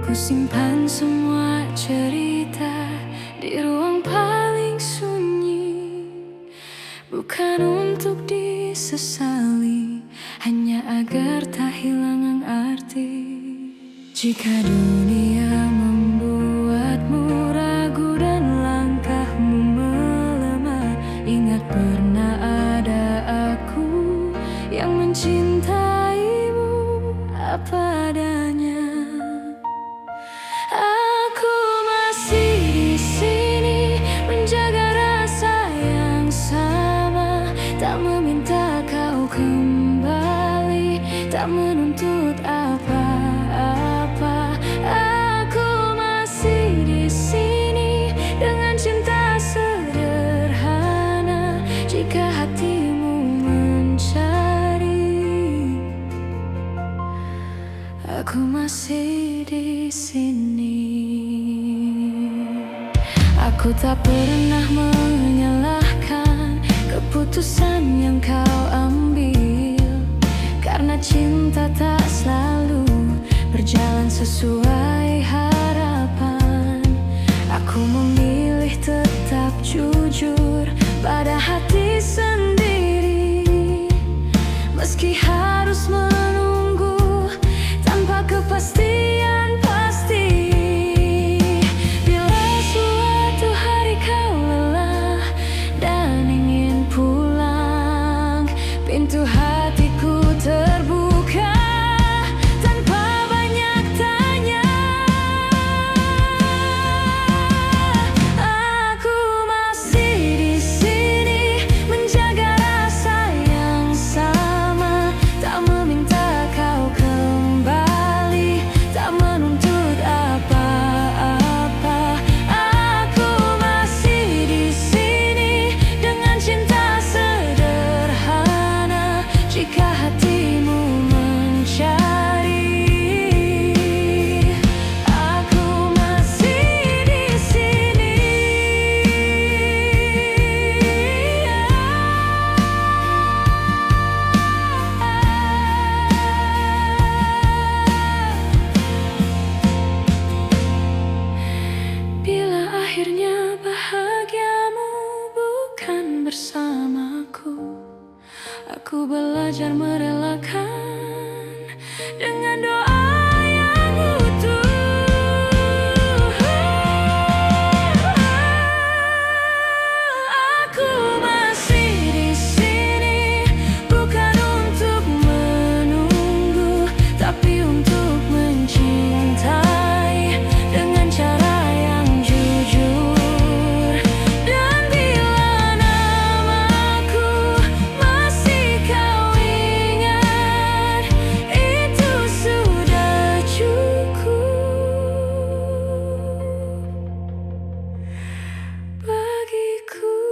Ku simpan semua cerita di ruang paling sunyi, bukan untuk disesali, hanya agar tak hilang arti. Jika dunia membuatmu ragu dan langkahmu melemah, ingat pernah ada aku yang mencintaimu apa adanya. Aku masih di sini menjaga rasa yang sama, tak meminta kau kembali, tak menuntut apa-apa. Aku masih di sini dengan cinta sederhana, jika hatimu mencari. Aku masih di sini. Aku tak pernah menyalahkan keputusan yang kau ambil, karena cinta tak selalu berjalan sesuai harapan. Aku memilih tetap jujur pada hati sendiri, meski harus menunggu tanpa kepastian pasti. Bila suatu hari kau lelah dan ingin pulang, pintu hatiku terbuka tanpa banyak tanya. Aku masih di sini menjaga rasa yang sama, tak meminta kau kembali, tak menuntut apa-apa. Aku masih di sini dengan cinta sederhana, jika hatimu mencari. Aku masih di sini. Bila akhirnya bahagiamu bukan bersamaku, aku belajar merelakan dengan doa yang utuh. Aku masih di sini bukan untuk menunggu, tapi untuk mencintai dengan cara yang jujur. Dan bila namaku masih kau ingat, itu sudah cukup bagiku.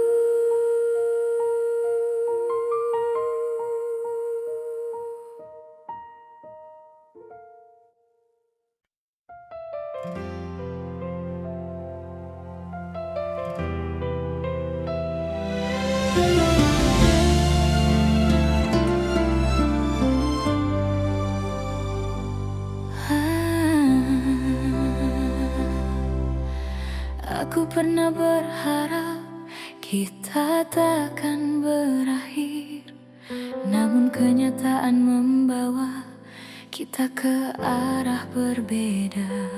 Aku pernah berharap kita takkan berakhir, namun kenyataan membawa kita ke arah berbeda.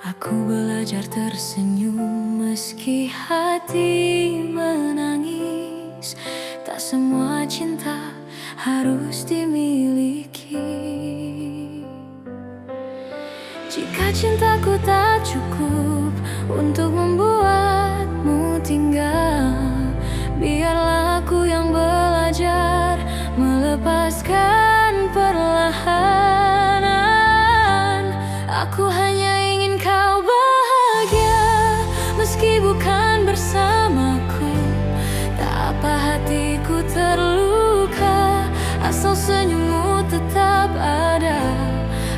Aku belajar tersenyum meski hati menangis. Tak semua cinta harus dimiliki. Jika cintaku tak cukup untuk membuatmu tinggal, biarlah aku yang belajar melepaskan perlahan. Aku hanya ingin kau bahagia, meski bukan bersamaku. Tak apa hatiku terluka, asal senyummu tetap ada.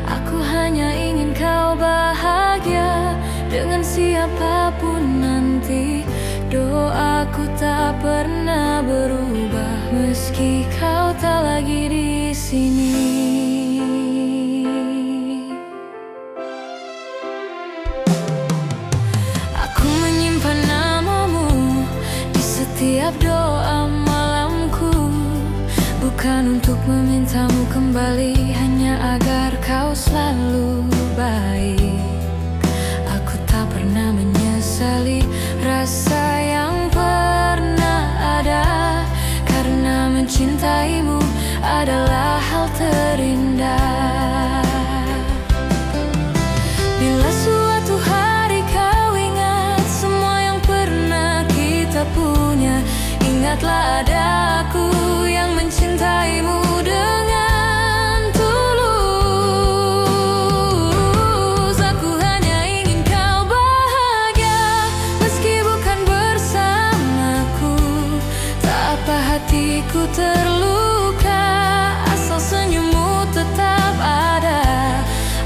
Aku hanya ingin kau bahagia dengan siapapun nanti. Doaku tak pernah berubah. meski kau tak lagi di sini. Aku menyimpan namamu di setiap doa malamku, bukan untuk memintamu kembali, hanya agar kau selalu baik. Aku tak pernah menyesali rasa yang pernah ada, karena mencintaimu adalah hal terindah. Bila suatu hari kau ingat semua yang pernah kita punya, ingatlah ada aku yang mencintaimu dengan tulus. Aku hanya ingin kau bahagia, meski bukan bersamaku. Tak apa hatiku terluka, asal senyummu tetap ada.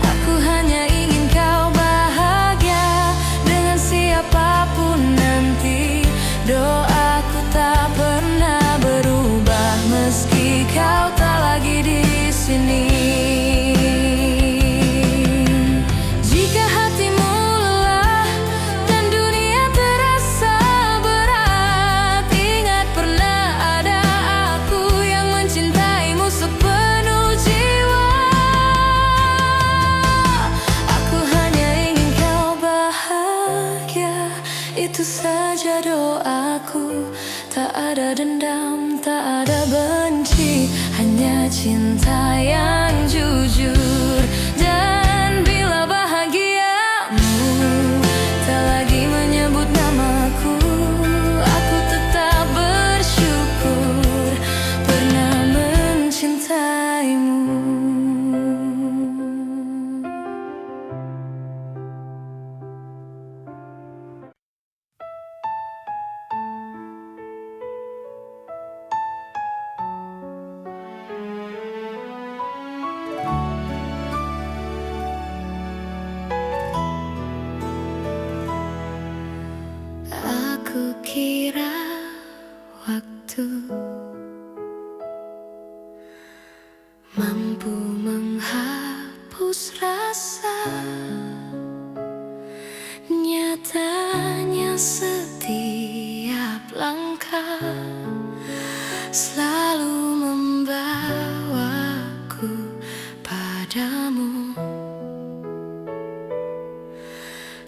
Aku hanya ingin kau bahagia dengan siapapun nanti. Doaku tak pernah berubah meski kau tak lagi di sini. Jika hatimu lelah dan dunia terasa berat, ingat pernah ada aku yang mencintaimu sepenuh jiwa. Aku hanya ingin kau bahagia, itu saja doaku. Tak ada dendam, tak ada benci, hanya cinta yang jujur. Dan bila bahagiamu tak lagi menyebut namaku, aku tetap bersyukur pernah mencintaimu. Aku kira waktu mampu menghapus rasa, nyatanya setiap langkah selalu membawaku padamu.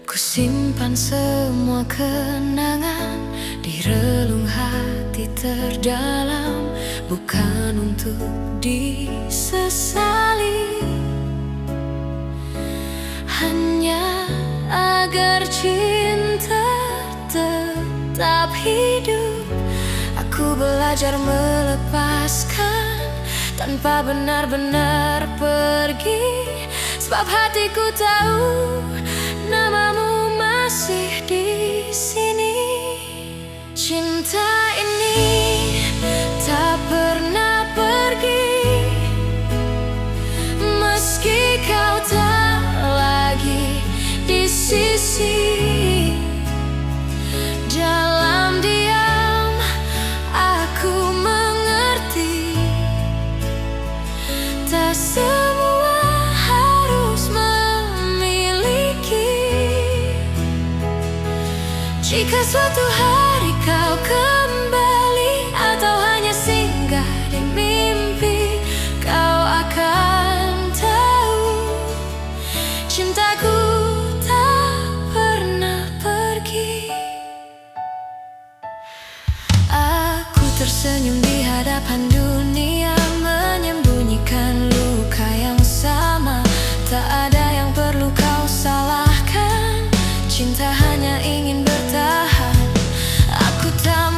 Ku simpan semua kenangan di relung hati terdalam, bukan untuk disesali, hanya agar cinta tetap hidup. Aku belajar melepaskan tanpa benar-benar pergi, sebab hatiku tahu namamu masih di sini. Cinta ini tak pernah pergi, meski kau tak lagi di sisi. Dalam diam aku mengerti, tak semua harus memiliki. Jika suatu hari kau kembali atau hanya singgah di mimpi, kau akan tahu cintaku tak pernah pergi. Aku tersenyum di hadapan dunia, menyembunyikan luka yang sama. Tak ada yang perlu kau salahkan, cinta hanya ingin bertahan. Aku tak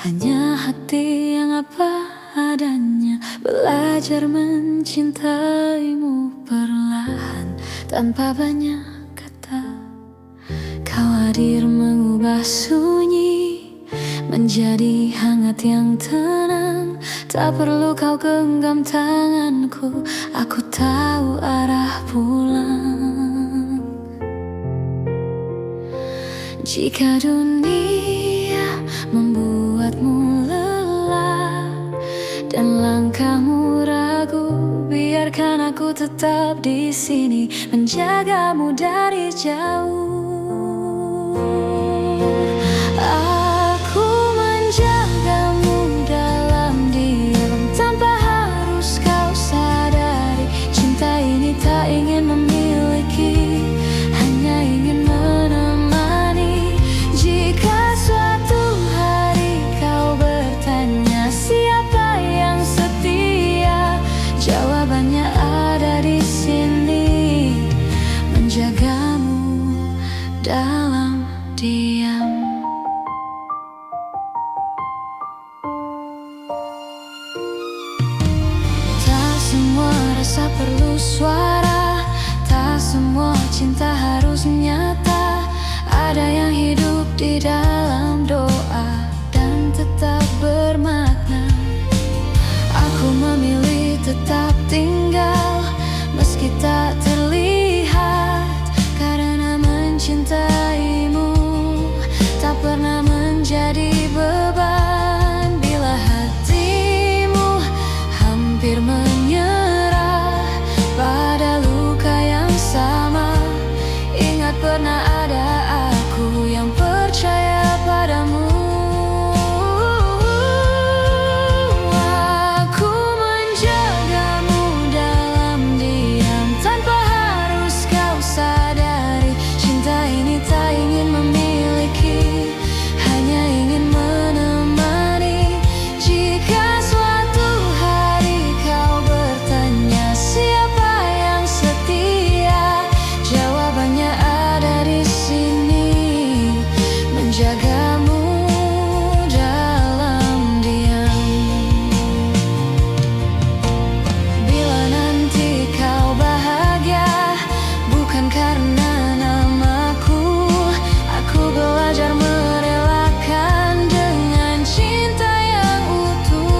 hanya hati yang apa adanya. Belajar mencintaimu perlahan tanpa banyak kata. Kau hadir mengubah sunyi menjadi hangat yang tenang. Tak perlu kau genggam tanganku, aku tahu arah pulang. Jika dunia membuatmu lelah dan langkahmu ragu, biarkan aku tetap di sini menjagamu dari jauh. Aku menjagamu dalam diam tanpa harus kau sadari. Cinta ini tak ingin memiliki, hanya ingin menemani. Jika suatu hari kau bertanya siapa yang setia, jawabannya ada di sini, menjagamu dalam diam. Tak semua rasa perlu suara, tak semua cinta harus nyata. Ada yang hidup di dalam doa dan tetap bermakna. Aku memilih tetap tinggal meski tak terlihat, karena mencintaimu tak pernah menjadi beban. Bila hatimu hampir menyerah pada luka yang sama, ingat pernah ada aku yang percaya padamu. Aku menjagamu dalam diam tanpa harus kau sadari. Cinta ini tak ingin memiliki, hanya ingin menemani. Jika suatu hari kau bertanya siapa yang setia, jawabannya ada di sini, menjagamu dalam diam. Bila nanti kau bahagia bukan karena namaku, aku belajar merelakan dengan cinta yang utuh.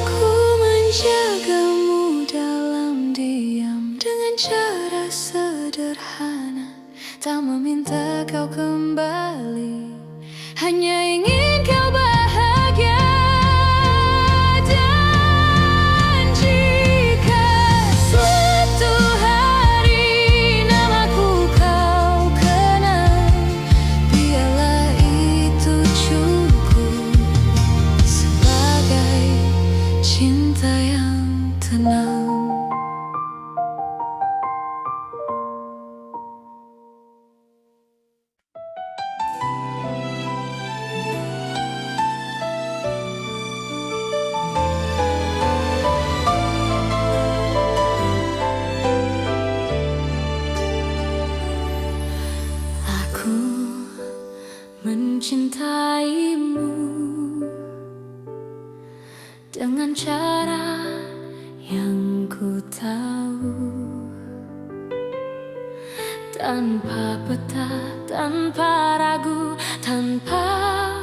Aku menjagamu dalam diam dengan cara sederhana, tak meminta kau kembali, hanya ingin kau bahagia. Dan jika suatu hari namaku kau kenal, biarlah itu cukup sebagai cinta yang tenang. Aku mencintaimu dengan cara yang ku tahu, tanpa peta, tanpa ragu, tanpa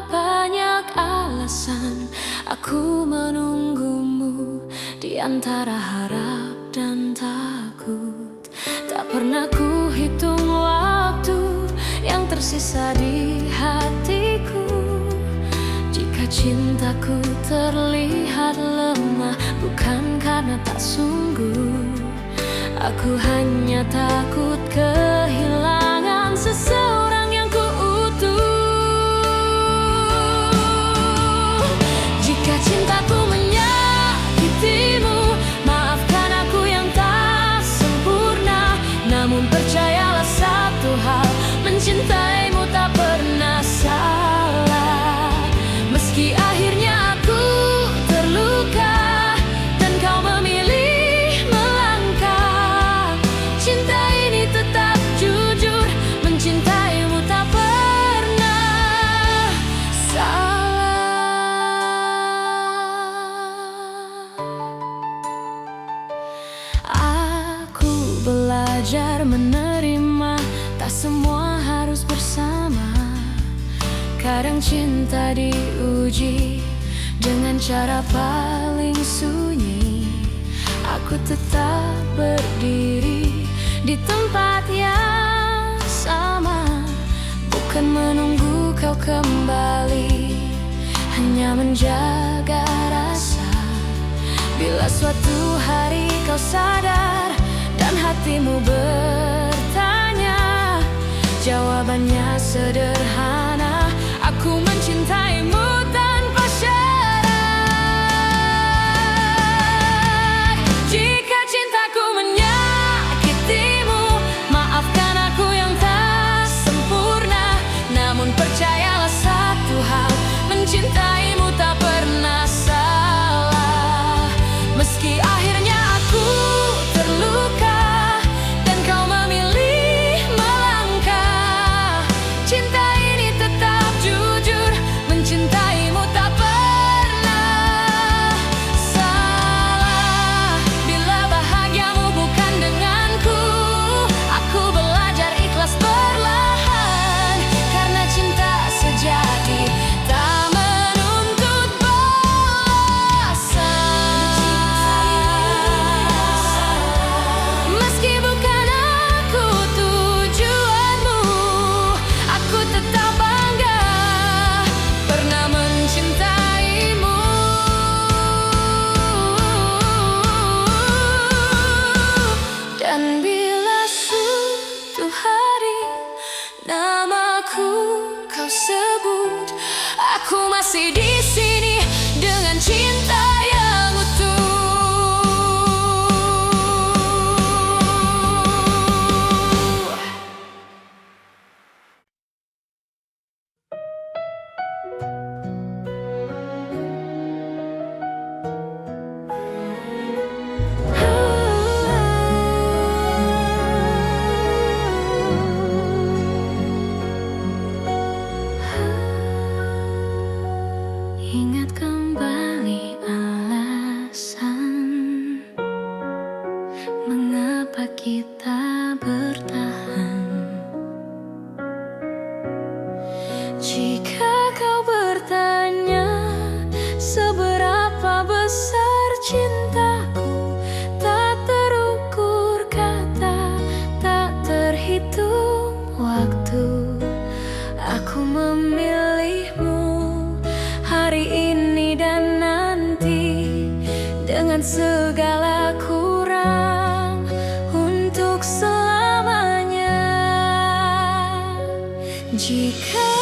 banyak alasan. Aku menunggumu di antara harap dan takut. Tak pernah ku hitung waktu yang tersisa di hatiku. Jika cintaku terlihat lemah, bukan karena tak sungguh. Aku hanya takut kehilangan seseorang yang ku utuh. Jika cintaku menyakitimu, maafkan aku yang tak sempurna. Namun percayalah satu hal, mencintaimu tak pernah salah. Meski akhirnya aku terluka dan kau memilih melangkah, cinta ini tetap jujur, mencintai Kadang cinta diuji dengan cara paling sunyi. Aku tetap berdiri di tempat yang sama, bukan menunggu kau kembali, hanya menjaga rasa. Bila suatu hari kau sadar dan hatimu bertanya, jawabannya sederhana: aku mencintaimu tanpa syarat. Jika cintaku menyakitimu, maafkan aku yang tak sempurna. Namun percayalah satu hal, mencintaimu tak pernah salah. Meski akhirnya aku terluka dan kau memilih melangkah, cinta ini tetap jujur, mencintaimu tak pernah salah. Bila bahagiamu bukan denganku, aku belajar ikhlas perlahan, karena cinta sejati tak menuntut balasan. Meski bukan aku tujuanmu, aku tetap bangga pernah mencintaimu. Dan bila suatu hari namaku kau sebut, aku masih di sini dengan cinta yang utuh. Ingat kembali alasan mengapa kita bertahan. Jika kau bertanya seberapa besar cintaku, tak terukur kata, tak terhitung waktu. Aku memilihmu hari ini dan nanti, dengan segala kurang, untuk selamanya. Jika